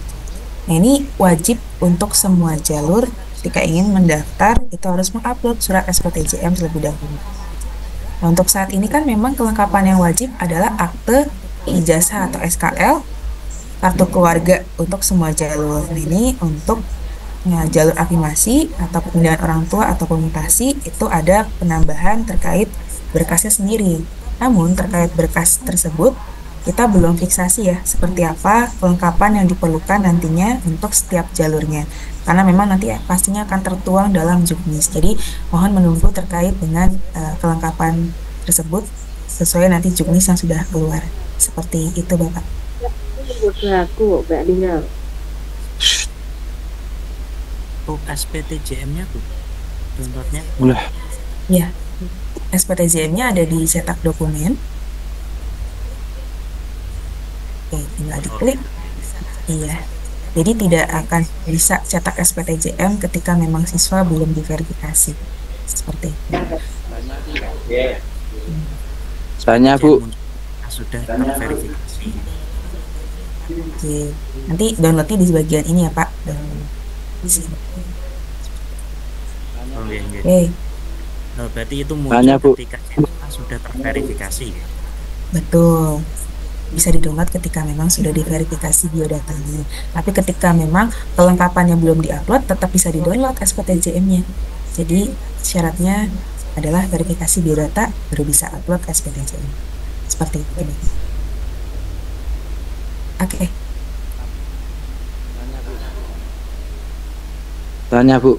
Nah, ini wajib untuk semua jalur. Ketika ingin mendaftar, itu harus mengupload surat SPTJM terlebih dahulu. Nah, untuk saat ini kan memang kelengkapan yang wajib adalah akte, ijazah atau SKL, kartu keluarga untuk semua jalur. Ini untuk jalur afirmasi atau pemindahan orang tua atau pemutasi itu ada penambahan terkait berkasnya sendiri. Namun terkait berkas tersebut kita belum fiksasi ya seperti apa kelengkapan yang diperlukan nantinya untuk setiap jalurnya. Karena memang nanti pastinya akan tertuang dalam juknis. Jadi mohon menunggu terkait dengan kelengkapan tersebut sesuai nanti juknis yang sudah keluar. Seperti itu Bapak. Aku Mbak Lina. SPTJM-nya Bu, downloadnya? Ya, SPTJM-nya ada di cetak dokumen. Oke, tinggal diklik. Iya. Jadi tidak akan bisa cetak SPTJM ketika memang siswa belum diverifikasi. Seperti itu. Tanya Bu. Sudah terverifikasi. Oke. Nanti downloadnya di bagian ini ya Pak. Di sini. Oke. Berarti itu muncul ketika sudah terverifikasi. Betul. Bisa di-download ketika memang sudah diverifikasi biodatanya. Tapi ketika memang kelengkapannya belum di-upload, tetap bisa di-download SPTJM-nya. Jadi syaratnya adalah verifikasi biodata baru bisa upload SPTJM. Seperti itu. Oke. Tanya Bu.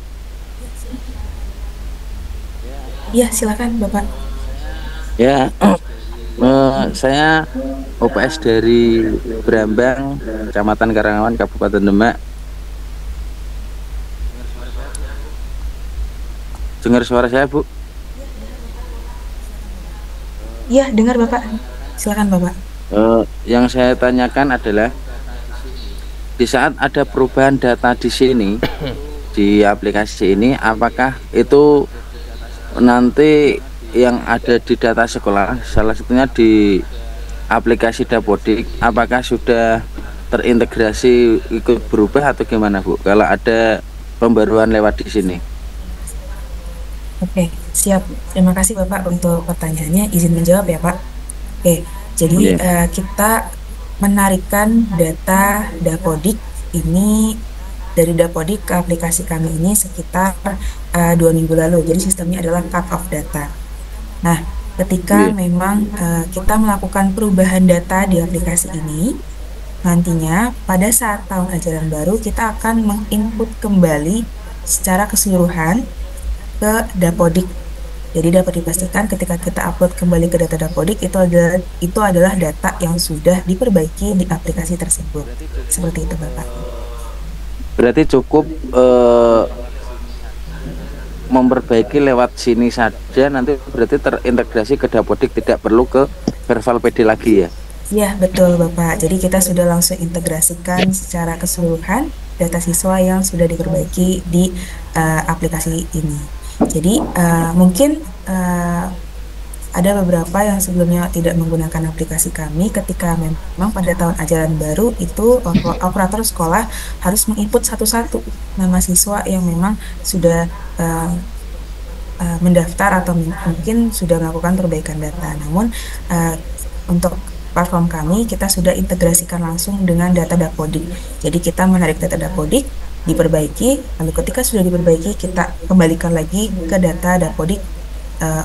Iya, silakan Bapak. Ya, saya OPS dari Brambang, Kecamatan Karangawan, Kabupaten Demak. Dengar suara saya Bu? Iya, dengar Bapak. Silakan Bapak. Yang saya tanyakan adalah di saat ada perubahan data di sini di aplikasi ini, apakah itu nanti yang ada di data sekolah, salah satunya di aplikasi Dapodik, apakah sudah terintegrasi ikut berubah atau gimana Bu? Kalau ada pembaruan lewat di sini. Oke, siap. Terima kasih Bapak untuk pertanyaannya. Izin menjawab ya Pak. Oke, jadi kita menarikan data Dapodik ini dari Dapodik ke aplikasi kami ini sekitar 2 minggu lalu. Jadi sistemnya adalah cut off data. Nah, ketika memang kita melakukan perubahan data di aplikasi ini, nantinya pada saat tahun ajaran baru kita akan menginput kembali secara keseluruhan ke Dapodik. Jadi dapat dipastikan ketika kita upload kembali ke data Dapodik itu adalah data yang sudah diperbaiki di aplikasi tersebut. Seperti itu Bapak. Berarti cukup memperbaiki lewat sini saja, nanti berarti terintegrasi ke Dapodik, tidak perlu ke Verval PD lagi ya? Ya betul Bapak. Jadi kita sudah langsung integrasikan secara keseluruhan data siswa yang sudah diperbaiki di aplikasi ini. Jadi mungkin ada beberapa yang sebelumnya tidak menggunakan aplikasi kami, ketika memang pada tahun ajaran baru itu operator sekolah harus menginput satu-satu nama siswa yang memang sudah mendaftar atau mungkin sudah melakukan perbaikan data. Namun untuk platform kami kita sudah integrasikan langsung dengan data Dapodik. Jadi kita menarik data Dapodik, diperbaiki, lalu ketika sudah diperbaiki kita kembalikan lagi ke data Dapodik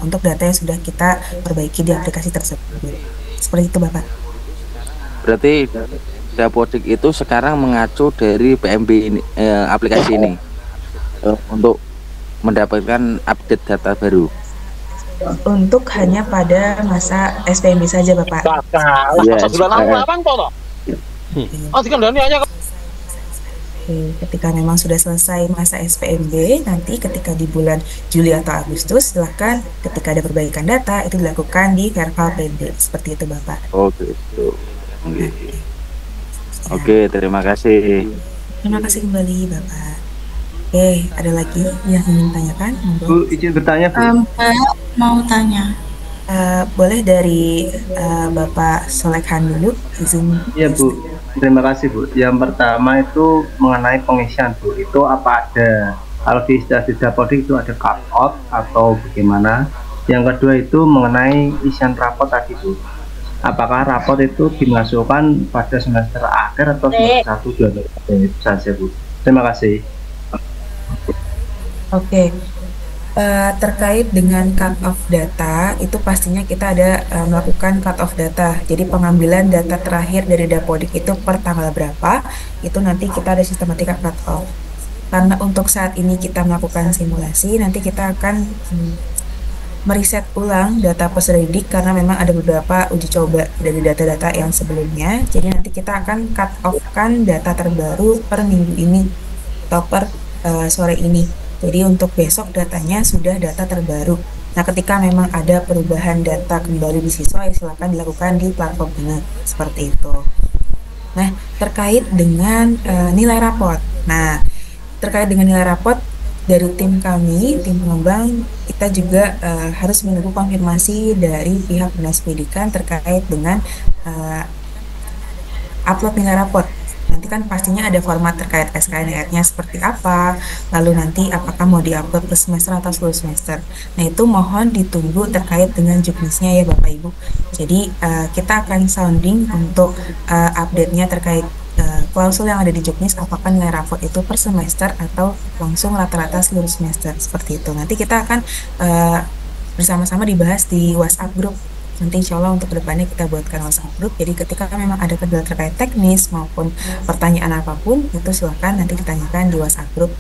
untuk data yang sudah kita perbaiki di aplikasi tersebut. Seperti itu Bapak. Berarti Dapodik itu sekarang mengacu dari PMB ini, aplikasi ini untuk mendapatkan update data baru. Untuk hanya pada masa SPMB saja Bapak. Oke, ketika memang sudah selesai masa SPMB, nanti ketika di bulan Juli atau Agustus, silakan ketika ada perbaikan data itu dilakukan di Verval PD. Seperti itu, Bapak. Oh gitu. Oke. Oke, terima kasih. Terima kasih kembali, Bapak. Oke, ada lagi yang ingin tanyakan? Bu, izin bertanya, Bu. Saya mau tanya. Boleh dari Bapak Solekhan dulu, izin. Iya, Bu. Terima kasih, Bu. Yang pertama itu mengenai pengisian, Bu. Itu apa ada, kalau di istilah di Dapodik itu ada cut out atau bagaimana? Yang kedua itu mengenai isian rapot tadi, Bu. Apakah rapot itu dimasukkan pada semester akhir atau semester 1 itu saja, Bu. Terima kasih. Oke. Terkait dengan cut off data, itu pastinya kita ada melakukan cut off data. Jadi pengambilan data terakhir dari Dapodik itu per tanggal berapa, itu nanti kita ada sistematika cut off. Karena untuk saat ini kita melakukan simulasi, nanti kita akan meriset ulang data peserta didik karena memang ada beberapa uji coba dari data-data yang sebelumnya. Jadi nanti kita akan cut off-kan data terbaru per minggu ini atau per sore ini. Jadi untuk besok datanya sudah data terbaru. Nah, ketika memang ada perubahan data kembali di siswa, ya silakan dilakukan di platform ini. Seperti itu. Nah, terkait dengan nilai rapot. Nah, terkait dengan nilai rapot dari tim kami, tim pengembang, kita juga harus menunggu konfirmasi dari pihak Dinas Pendidikan terkait dengan upload nilai rapot. Nanti kan pastinya ada format terkait SKNR-nya seperti apa, lalu nanti apakah mau diupload per semester atau seluruh semester. Nah, itu mohon ditunggu terkait dengan juknisnya ya Bapak Ibu. Jadi kita akan sounding untuk update-nya terkait klausul yang ada di juknis, apakah nilai rapot itu per semester atau langsung rata-rata seluruh semester, seperti itu. Nanti kita akan bersama-sama dibahas di WhatsApp group. Nanti insya Allah untuk kedepannya kita buatkan WhatsApp group. Jadi ketika memang ada kendala terkait teknis maupun pertanyaan apapun, itu silakan nanti ditanyakan di WhatsApp group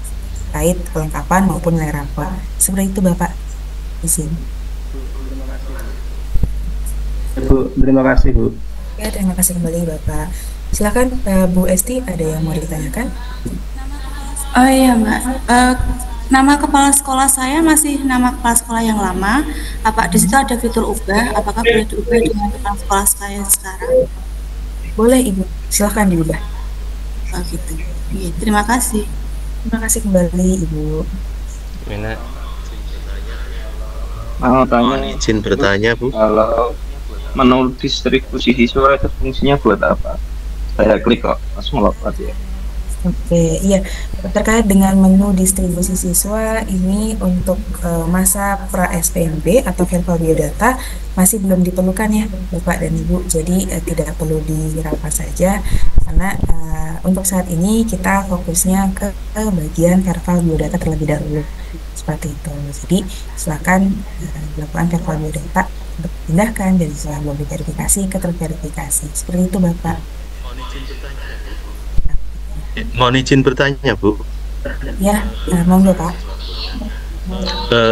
terkait kelengkapan maupun nilai rapor. Seperti itu Bapak. Izin. Bu, terima kasih, Bu. Ya, terima kasih kembali Bapak. Silakan Bu Esti, ada yang mau ditanyakan? Oh iya Mbak, nama kepala sekolah saya masih nama kepala sekolah yang lama. Apa di situ ada fitur ubah? Apakah boleh diubah dengan kepala sekolah saya sekarang? Boleh Ibu, silakan diubah. Oh gitu. Iya, terima kasih. Terima kasih kembali Ibu. Mina. Mau tanya, izin bertanya Bu. Kalau menu distribusi siswa itu fungsinya buat apa? Saya klik kok, langsung lompat ya. Oke, iya. Terkait dengan menu distribusi siswa ini untuk masa pra SPMB atau Verval Biodata masih belum diperlukan ya Bapak dan Ibu. Jadi tidak perlu dirampas saja karena untuk saat ini kita fokusnya ke bagian Verval Biodata terlebih dahulu. Seperti itu. Jadi silakan dilakukan Verval Biodata untuk pindahkan dari setelah belum diverifikasi ke terverifikasi. Seperti itu Bapak. Mohon izin bertanya Bu. Ya, monggo Pak.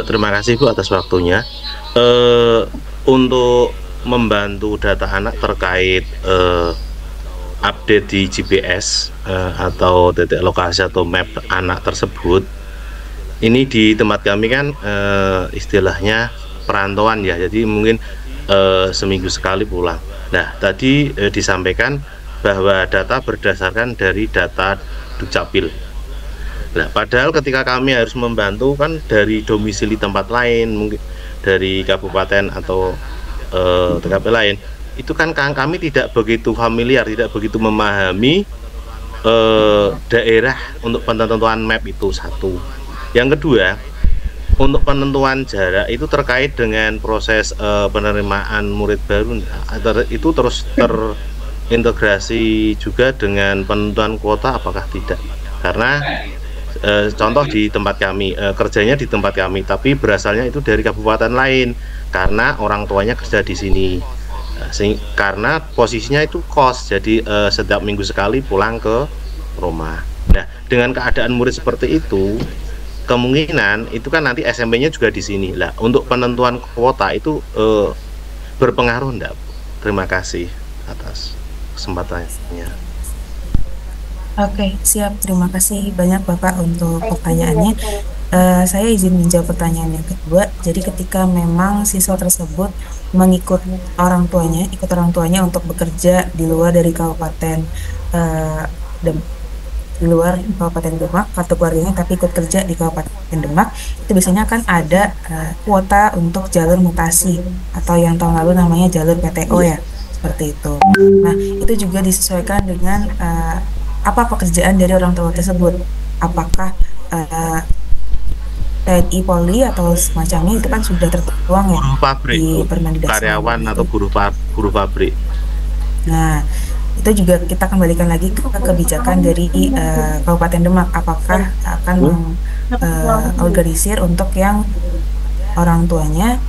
Terima kasih Bu atas waktunya. Untuk membantu data anak terkait update di GPS atau titik lokasi atau map anak tersebut, ini di tempat kami kan istilahnya perantauan ya, jadi mungkin seminggu sekali pulang. Nah, tadi disampaikan bahwa data berdasarkan dari data Dukcapil. Nah, padahal ketika kami harus membantu kan dari domisili tempat lain, mungkin dari kabupaten atau TKP lain, itu kan kami tidak begitu familiar, tidak begitu memahami daerah untuk penentuan map itu satu. Yang kedua, untuk penentuan jarak itu terkait dengan proses penerimaan murid baru, itu terus integrasi juga dengan penentuan kuota apakah tidak? Karena contoh di tempat kami, kerjanya di tempat kami tapi berasalnya itu dari kabupaten lain karena orang tuanya kerja di sini, karena posisinya itu kos, jadi setiap minggu sekali pulang ke rumah. Nah, dengan keadaan murid seperti itu, kemungkinan itu kan nanti SMP-nya juga di sini lah. Untuk penentuan kuota itu berpengaruh enggak? Terima kasih atas kesempatannya. Oke, siap. Terima kasih banyak Bapak untuk pertanyaannya. Saya izin menjawab pertanyaan yang kedua. Jadi ketika memang siswa tersebut ikut orang tuanya untuk bekerja di luar dari kabupaten eh, Dem- di luar Kabupaten Demak, kartu keluarganya tapi ikut kerja di Kabupaten Demak, itu biasanya kan ada kuota untuk jalur mutasi atau yang tahun lalu namanya jalur PTO ya, seperti itu. Nah, itu juga disesuaikan dengan apa pekerjaan dari orang tua tersebut. Apakah eh, TNI Polri atau semacamnya itu kan sudah tertuang ya Buruh pabrik, di Bu. Permendidak Karyawan 19 atau itu. buruh pabrik. Nah, itu juga kita kembalikan lagi ke kebijakan dari Kabupaten Demak. Apakah akan mengorganisir untuk yang orang tuanya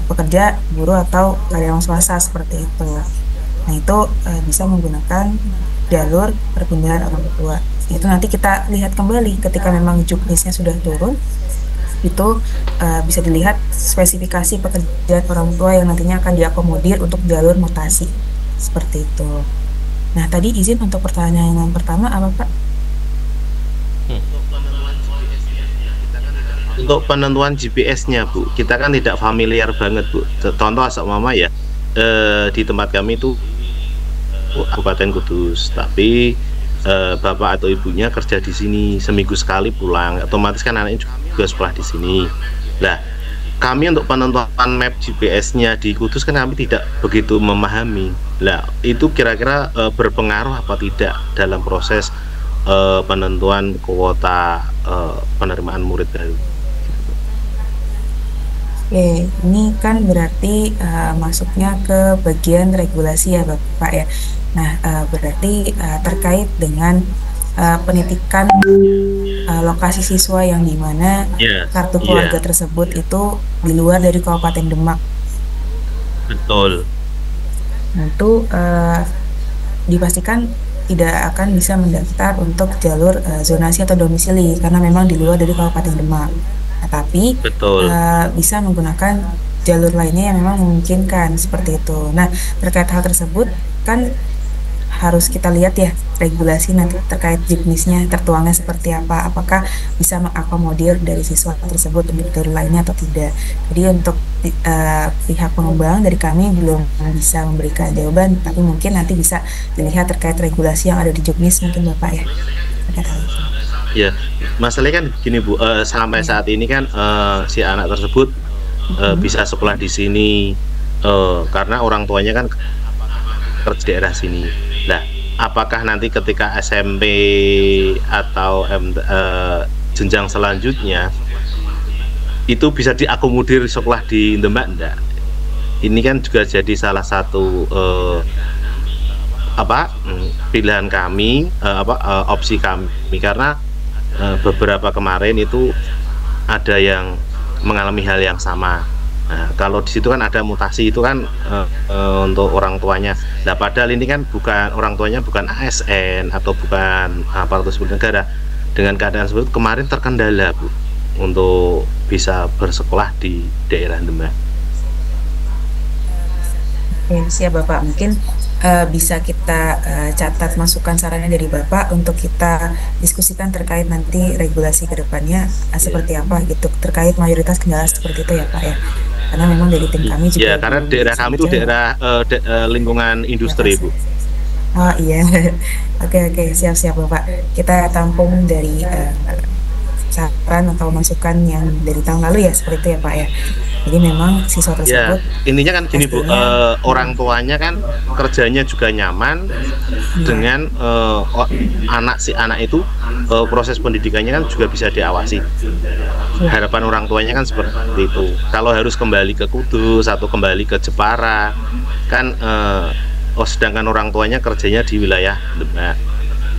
pekerja, buruh atau karyawan swasta seperti itu. Nah, itu bisa menggunakan jalur perpindahan orang tua. Itu nanti kita lihat kembali ketika memang juknisnya sudah turun, itu bisa dilihat spesifikasi pekerjaan orang tua yang nantinya akan diakomodir untuk jalur mutasi seperti itu. Nah, tadi izin untuk pertanyaan yang pertama apa Pak? Untuk penentuan GPS-nya, Bu, kita kan tidak familiar banget, Bu. Contoh asal mama ya, di tempat kami itu Kabupaten Kudus, tapi bapak atau ibunya kerja di sini, seminggu sekali pulang, otomatis kan anaknya juga sekolah di sini. Nah, kami untuk penentuan map GPS-nya di Kudus kan kami tidak begitu memahami. Nah, itu kira-kira berpengaruh apa tidak dalam proses penentuan kuota penerimaan murid baru? Oke, ini kan berarti masuknya ke bagian regulasi ya Bapak ya. Nah, berarti terkait dengan penitikan lokasi siswa yang dimana Yes, kartu iya, keluarga tersebut itu di luar dari Kabupaten Demak. betul, Nah, itu dipastikan tidak akan bisa mendaftar untuk jalur zonasi atau domisili karena memang di luar dari Kabupaten Demak. Nah, tapi betul. bisa menggunakan jalur lainnya yang memang memungkinkan seperti itu. Nah, terkait hal tersebut kan harus kita lihat ya regulasi nanti terkait juknisnya tertuangnya seperti apa, apakah bisa mengakomodir dari siswa tersebut untuk jalur lainnya atau tidak. Jadi untuk pihak pengembang dari kami belum bisa memberikan jawaban, tapi mungkin nanti bisa dilihat terkait regulasi yang ada di juknis mungkin Bapak ya. Terkait hal itu. Ya, masalahnya kan gini Bu, sampai saat ini kan si anak tersebut bisa sekolah di sini karena orang tuanya kan kerja di daerah sini. Nah, apakah nanti ketika SMP atau jenjang selanjutnya itu bisa diakomodir sekolah di Demak enggak? Ini kan juga jadi salah satu pilihan kami, opsi kami karena beberapa kemarin itu ada yang mengalami hal yang sama. Nah, kalau di situ kan ada mutasi itu kan untuk orang tuanya. Nah, padahal ini kan bukan orang tuanya, bukan ASN atau bukan aparatur sipil negara. Dengan keadaan seperti itu kemarin terkendala Bu untuk bisa bersekolah di daerah Demak. Oke, siap Bapak. Mungkin bisa kita catat masukan sarannya dari Bapak untuk kita diskusikan terkait nanti regulasi ke depannya seperti apa gitu, terkait mayoritas kendala seperti itu ya Pak ya. Karena memang dari tim kami juga Ya, karena belum daerah bisa kami itu menjawab. daerah lingkungan industri Bu. Oh iya, oke siap Bapak. Kita tampung dari saran atau masukan yang dari tahun lalu ya seperti itu ya Pak ya. Jadi memang siswa Ya, tersebut intinya kan gini Bu, pastinya orang tuanya kan kerjanya juga nyaman dengan si anak itu proses pendidikannya kan juga bisa diawasi. Harapan orang tuanya kan seperti itu. Kalau harus kembali ke Kudus atau kembali ke Jepara, kan sedangkan orang tuanya kerjanya di wilayah Demak,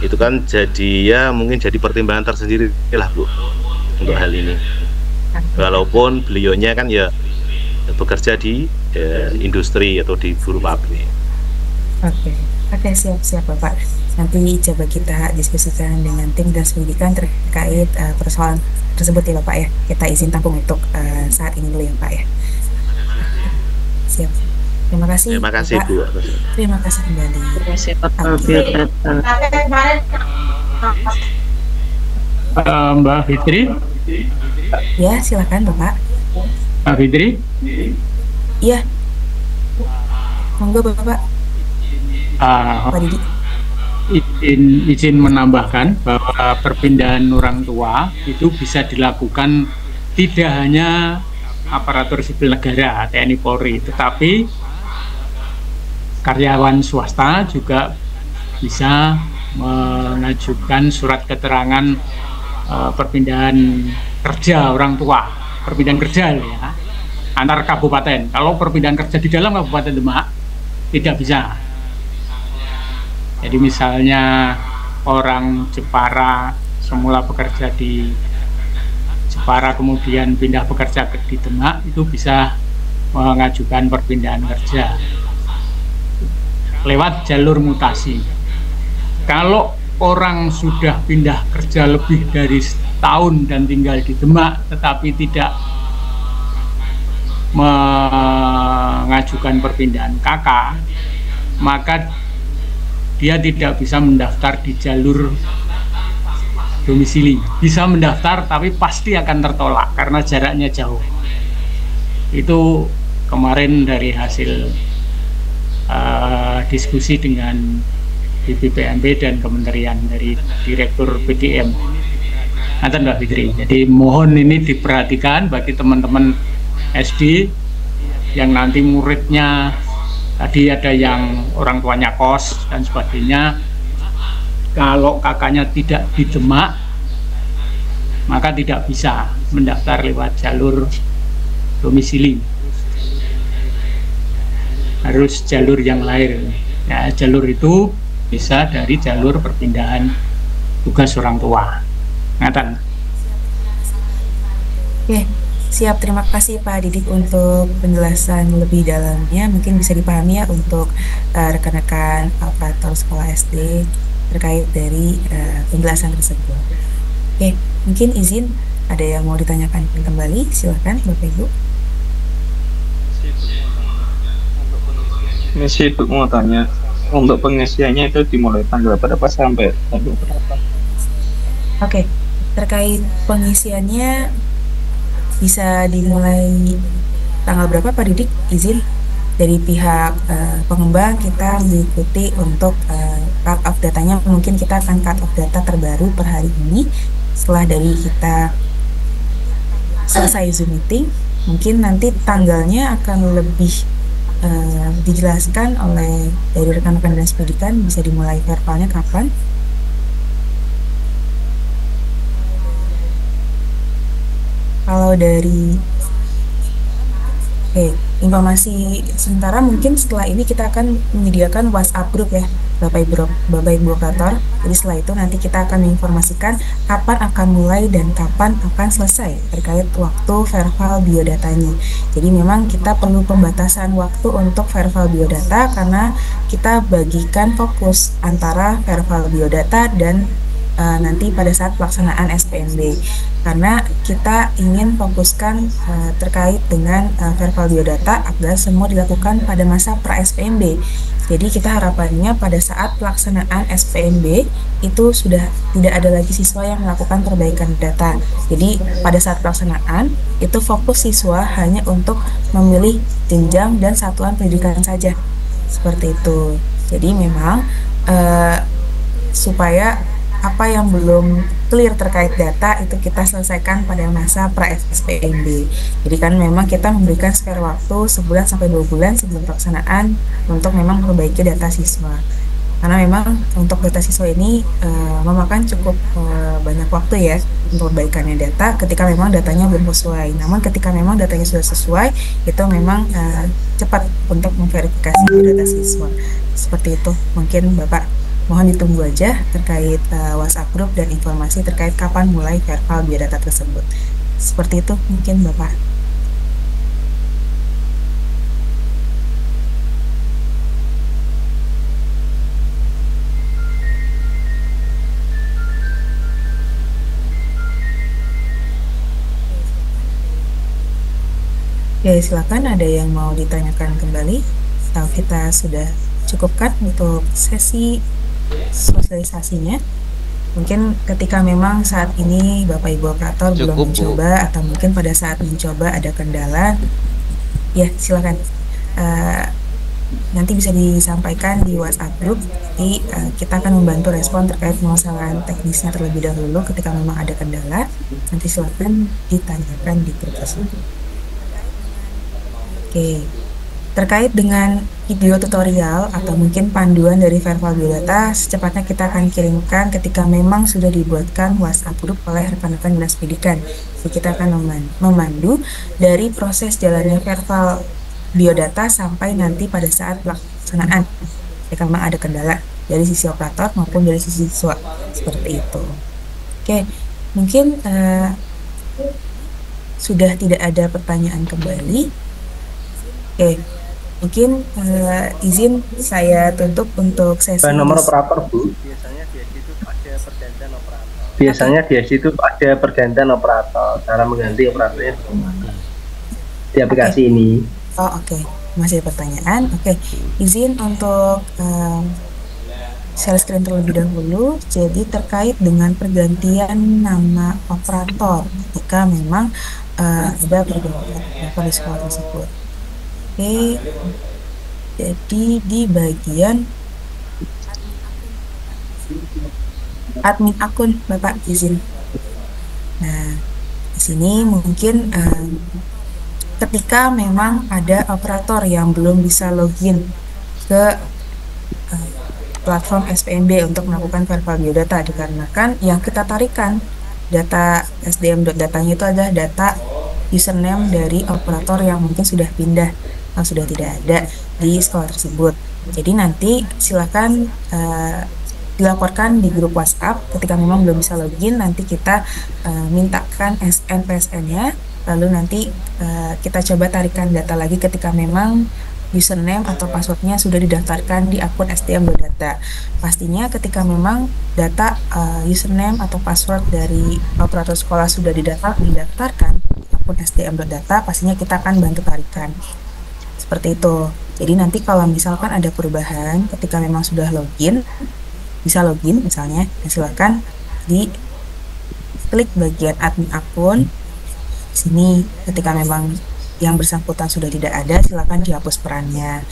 itu kan jadi ya mungkin jadi pertimbangan tersendiri lah Bu untuk hal ini. Walaupun beliaunya kan ya bekerja di industri atau di buruh pabrik. Oke, siap Bapak. Nanti coba kita diskusikan dengan tim Dinas Pendidikan terkait persoalan tersebut ya Bapak ya. Kita izin tampung untuk saat ini dulu ya Pak ya. Siap. Terima kasih Terima kasih Bapak. Bu. Terima kasih kembali. Terima kasih Bapak Oke. Biodata. Mbak Fitri, Ya, silakan Bapak. Mbak Fitri, Iya, monggo Bapak. Pak Didi. izin menambahkan bahwa perpindahan orang tua itu bisa dilakukan tidak hanya aparatur sipil negara, TNI Polri, tetapi karyawan swasta juga bisa mengajukan surat keterangan perpindahan kerja orang tua, perpindahan kerja ya, antar kabupaten. Kalau perpindahan kerja di dalam Kabupaten Demak tidak bisa. Jadi misalnya orang Jepara semula bekerja di Jepara kemudian pindah bekerja di Demak, itu bisa mengajukan perpindahan kerja lewat jalur mutasi. Kalau orang sudah pindah kerja lebih dari setahun dan tinggal di Demak tetapi tidak mengajukan perpindahan KK, maka dia tidak bisa mendaftar di jalur domisili. Bisa mendaftar tapi pasti akan tertolak karena jaraknya jauh. Itu kemarin dari hasil diskusi dengan BPPMB dan Kementerian dari Direktur PDM. Nanti Mbak Fitri. Jadi mohon ini diperhatikan bagi teman-teman SD yang nanti muridnya tadi ada yang orang tuanya kos dan sebagainya. Kalau kakaknya tidak di Demak, maka tidak bisa mendaftar lewat jalur domisili. Harus jalur yang lain. Ya, jalur itu bisa dari jalur perpindahan tugas orang tua. Ngatan. Oke, siap. Terima kasih Pak Didik untuk penjelasan lebih dalamnya. Mungkin bisa dipahami ya untuk rekan-rekan operator sekolah SD terkait dari penjelasan tersebut. Oke, mungkin izin ada yang mau ditanyakan kembali. Silakan Bapak Ibu. Misi itu mau tanya, untuk pengisiannya itu dimulai tanggal berapa sampai tanggal berapa? Oke, terkait pengisiannya bisa dimulai tanggal berapa Pak Didik? Izin dari pihak pengembang kita mengikuti untuk cut off datanya. Mungkin kita akan cut off data terbaru per hari ini setelah dari kita selesai Zoom meeting. Mungkin nanti tanggalnya akan lebih dijelaskan oleh dari rekan-rekan dinas pendidikan. Bisa dimulai verbalnya kapan? Kalau dari informasi sementara mungkin setelah ini kita akan menyediakan WhatsApp group ya Bapak Ibu operator. Jadi setelah itu nanti kita akan menginformasikan kapan akan mulai dan kapan akan selesai terkait waktu verbal biodatanya. Jadi memang kita perlu pembatasan waktu untuk verbal biodata karena kita bagikan fokus antara verbal biodata dan nanti pada saat pelaksanaan SPMB, karena kita ingin fokuskan terkait dengan verbal biodata agar semua dilakukan pada masa pra SPMB. Jadi kita harapannya pada saat pelaksanaan SPMB itu sudah tidak ada lagi siswa yang melakukan perbaikan data. Jadi pada saat pelaksanaan itu fokus siswa hanya untuk memilih jenjang dan satuan pendidikan saja, seperti itu. Jadi memang supaya apa yang belum clear terkait data itu kita selesaikan pada masa pra-SPMB. Jadi kan memang kita memberikan spare waktu sebulan sampai 2 bulan sebelum pelaksanaan untuk memang memperbaiki data siswa. Karena memang untuk data siswa ini memakan cukup banyak waktu ya untuk perbaikannya data ketika memang datanya belum sesuai. Namun ketika memang datanya sudah sesuai, itu memang cepat untuk memverifikasi data siswa. Seperti itu. Mungkin Bapak mohon ditunggu aja terkait WhatsApp group dan informasi terkait kapan mulai verbal biodata tersebut. Seperti itu mungkin Bapak. Ya, silakan ada yang mau ditanyakan kembali. atau kita sudah cukupkan untuk sesi sosialisasinya. Mungkin ketika memang saat ini Bapak Ibu operator belum Cukup, Bu. mencoba atau mungkin pada saat mencoba ada kendala, ya silakan. Nanti bisa disampaikan di WhatsApp group. Jadi kita akan membantu respon terkait permasalahan teknisnya terlebih dahulu. Ketika memang ada kendala, nanti silakan ditanyakan di grup tersebut. Oke, terkait dengan video tutorial atau mungkin panduan dari verbal biodata, secepatnya kita akan kirimkan ketika memang sudah dibuatkan WhatsApp group oleh rekan-rekan dinas pendidikan. Jadi kita akan memandu dari proses jalannya verbal biodata sampai nanti pada saat pelaksanaan jika memang ada kendala dari sisi operator maupun dari sisi siswa, seperti itu. Oke, mungkin sudah tidak ada pertanyaan kembali. Oke, mungkin izin saya tutup untuk sesi nomor operator, Bu. Biasanya di situ ada pergantian operator. Cara mengganti operatornya di aplikasi ini. Oh, oke. Masih ada pertanyaan. Oke, izin untuk share screen terlebih dahulu. Jadi terkait dengan pergantian nama operator jika memang ada perbedaan di sekolah tersebut. Oke, jadi di bagian admin akun, Bapak izin. Nah, di sini mungkin ketika memang ada operator yang belum bisa login ke platform SPMB untuk melakukan verbal biodata, dikarenakan yang kita tarikan data SDM.datanya itu adalah data username dari operator yang mungkin sudah pindah atau sudah tidak ada di sekolah tersebut. Jadi nanti silakan dilaporkan di grup WhatsApp ketika memang belum bisa login. Nanti kita mintakan SN-PSN-nya, lalu nanti kita coba tarikan data lagi ketika memang username atau passwordnya sudah didaftarkan di akun SDM.data. Pastinya ketika memang data username atau password dari operator sekolah sudah didaftarkan di akun SDM.data, pastinya kita akan bantu tarikan. Seperti itu. Jadi nanti kalau misalkan ada perubahan ketika memang sudah login, bisa login misalnya, silakan di klik bagian admin akun. Sini ketika memang yang bersangkutan sudah tidak ada, silakan dihapus perannya.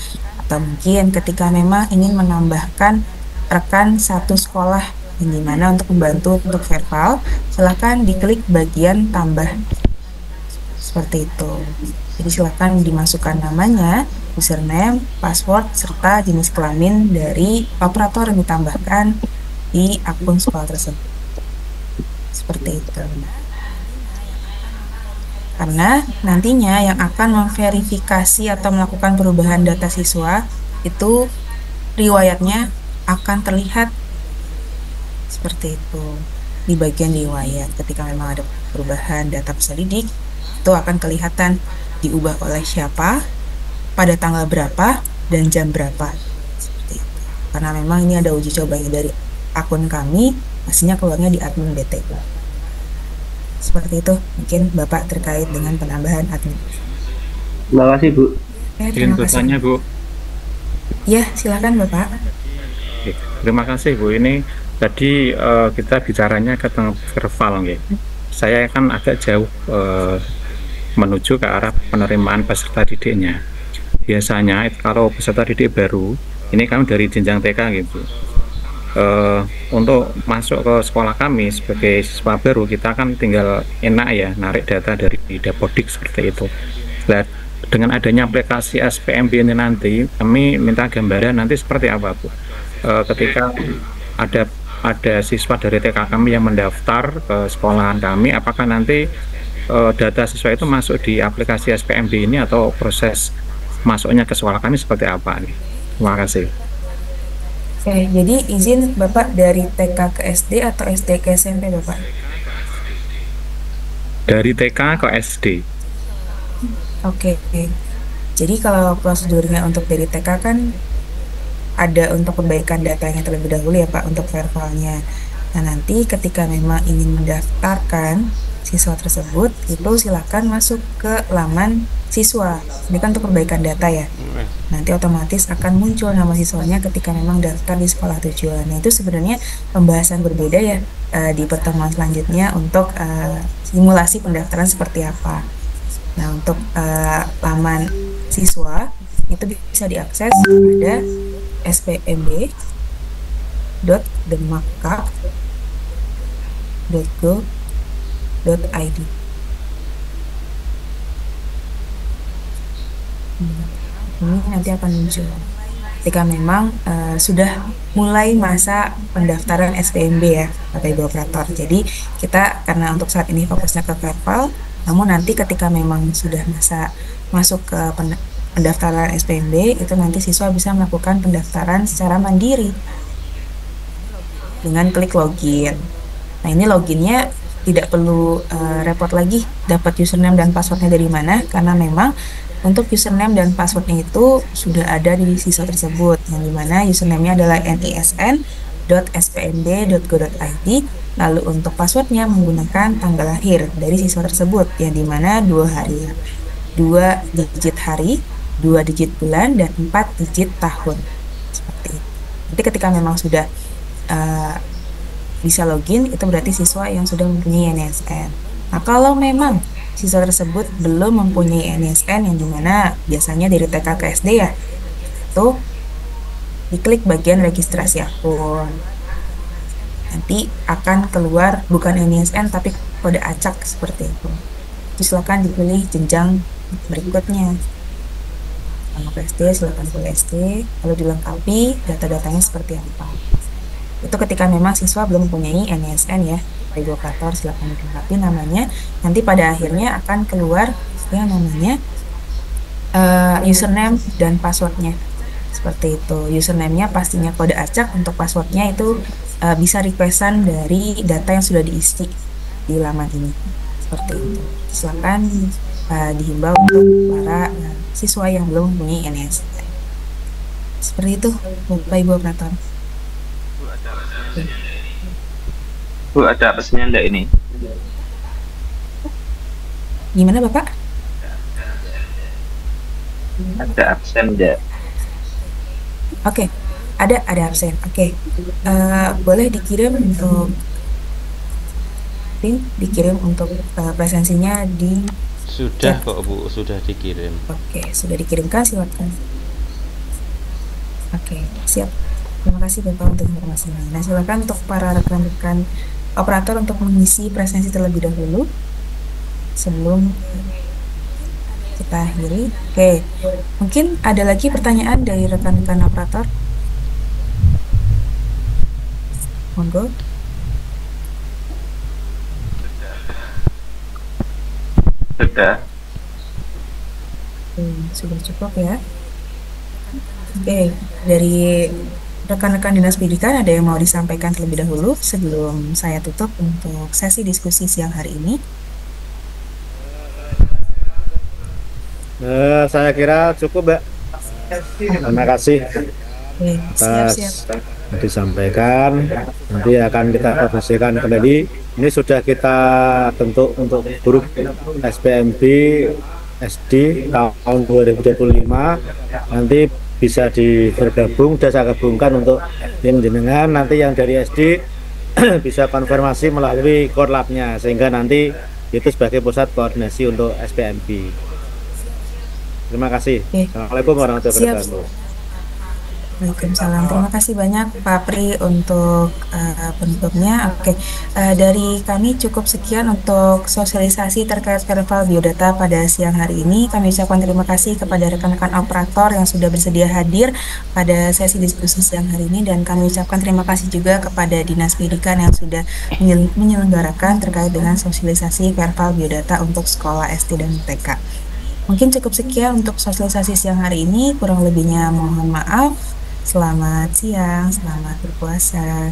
Atau mungkin ketika memang ingin menambahkan rekan satu sekolah yang dimana untuk membantu untuk verbal, silakan diklik bagian tambah, seperti itu. Jadi silakan dimasukkan namanya, username, password, serta jenis kelamin dari operator yang ditambahkan di akun sekolah tersebut, seperti itu. Karena nantinya yang akan memverifikasi atau melakukan perubahan data siswa itu riwayatnya akan terlihat seperti itu di bagian riwayat. Ketika memang ada perubahan data peserta didik, itu akan kelihatan diubah oleh siapa, pada tanggal berapa, dan jam berapa, seperti itu. Karena memang ini ada uji cobanya dari akun kami, hasilnya keluarnya di admin BT. Seperti itu mungkin Bapak terkait dengan penambahan admin. Terima kasih, Bu. Terima kasih. Bu. Ya, silakan Bapak. Oke, terima kasih Bu. Ini tadi kita bicaranya tentang verbal, nggih. Saya kan agak jauh menuju ke arah penerimaan peserta didiknya. Biasanya kalau peserta didik baru, ini kami dari jenjang TK gitu. Untuk masuk ke sekolah kami sebagai siswa baru, kita kan tinggal enak ya narik data dari Dapodik seperti itu. Nah, dengan adanya aplikasi SPMB ini nanti kami minta gambaran nanti seperti apa Bu, ketika ada siswa dari TK kami yang mendaftar ke sekolahan kami, apakah nanti data siswa itu masuk di aplikasi SPMB ini atau proses masuknya ke sekolah kami seperti apa nih? Terima kasih. Oke, jadi izin Bapak dari TK ke SD atau SD ke SMP Bapak? Dari TK ke SD. Oke. Jadi kalau prosedurnya untuk dari TK kan ada untuk perbaikan datanya terlebih dahulu ya Pak, untuk verbalnya. Nah nanti ketika memang ingin mendaftarkan siswa tersebut, itu silakan masuk ke laman siswa. Ini kan untuk perbaikan data ya. nanti otomatis akan muncul nama siswanya ketika memang daftar di sekolah tujuan. Nah, itu sebenarnya pembahasan berbeda ya di pertemuan selanjutnya untuk simulasi pendaftaran seperti apa. Nah, untuk laman siswa itu bisa diakses pada spmb.demakka.go.id. Ini nanti akan muncul ketika memang sudah mulai masa pendaftaran SPMB ya, Bapak Ibu operator. Jadi kita karena untuk saat ini fokusnya ke verval, namun nanti ketika memang sudah masa masuk ke pendaftaran SPMB, itu nanti siswa bisa melakukan pendaftaran secara mandiri dengan klik login. Nah, ini loginnya tidak perlu repot lagi dapat username dan passwordnya dari mana, karena memang untuk username dan passwordnya itu sudah ada di siswa tersebut, yang dimana username-nya adalah nisn.spmb.go.id. Lalu untuk passwordnya menggunakan tanggal lahir dari siswa tersebut, yang dimana 2 digit hari, 2 digit bulan, dan 4 digit tahun. Seperti itu. Jadi ketika memang sudah bisa login, itu berarti siswa yang sudah mempunyai NISN. Nah, kalau memang siswa tersebut belum mempunyai NISN, yang dimana biasanya dari TK ke SD ya, itu diklik bagian registrasi akun. Nanti akan keluar bukan NISN tapi kode acak seperti itu. Jadi silakan dipilih jenjang berikutnya. Sama ke SD, silakan pilih SD, lalu dilengkapi data-datanya seperti apa. Itu ketika memang siswa belum mempunyai NISN ya. Ibu operator silakan dilengkapi namanya. Nanti pada akhirnya akan keluar yang namanya username dan passwordnya. Seperti itu. Username-nya pastinya kode acak, untuk passwordnya itu bisa requestan dari data yang sudah diisi di laman ini. Seperti itu. Silakan dihimbau untuk para siswa yang belum mempunyai NISN. Seperti itu, Bapak Ibu operator. Bu, ada pesannya enggak ini? Gimana Bapak? Ada absen enggak? Oke, ada absen. Oke, boleh dikirim untuk dikirim untuk presensinya di Sudah chat. kok Bu, sudah dikirim. Oke, sudah dikirimkan, silakan. Oke, siap. Terima kasih Bapak untuk informasinya. Nah, silakan untuk para rekan-rekan operator untuk mengisi presensi terlebih dahulu sebelum kita akhiri. Oke, mungkin ada lagi pertanyaan dari rekan-rekan operator. Monggo. Sudah. Sudah cukup ya. Oke, dari rekan-rekan Dinas Pendidikan ada yang mau disampaikan terlebih dahulu sebelum saya tutup untuk sesi diskusi siang hari ini? Saya kira cukup, Mbak. Terima kasih atas disampaikan. Nanti akan kita koordinasikan kembali. Ini sudah kita bentuk untuk grup SPMB SD tahun 2025. Nanti bisa bergabung, sudah saya gabungkan untuk tim jenengan. Nanti yang dari SD bisa konfirmasi melalui Korlapnya, sehingga nanti itu sebagai pusat koordinasi untuk SPMB. Terima kasih. Assalamualaikum warahmatullahi wabarakatuh. Waalaikumsalam. Terima kasih banyak Pak Pri untuk penutupnya. Oke, dari kami cukup sekian untuk sosialisasi terkait verval biodata pada siang hari ini. Kami ucapkan terima kasih kepada rekan-rekan operator yang sudah bersedia hadir pada sesi diskusi siang hari ini, dan kami ucapkan terima kasih juga kepada Dinas Pendidikan yang sudah menyelenggarakan terkait dengan sosialisasi verval biodata untuk sekolah SD dan TK. Mungkin cukup sekian untuk sosialisasi siang hari ini. Kurang lebihnya mohon maaf. Selamat siang, selamat berpuasa.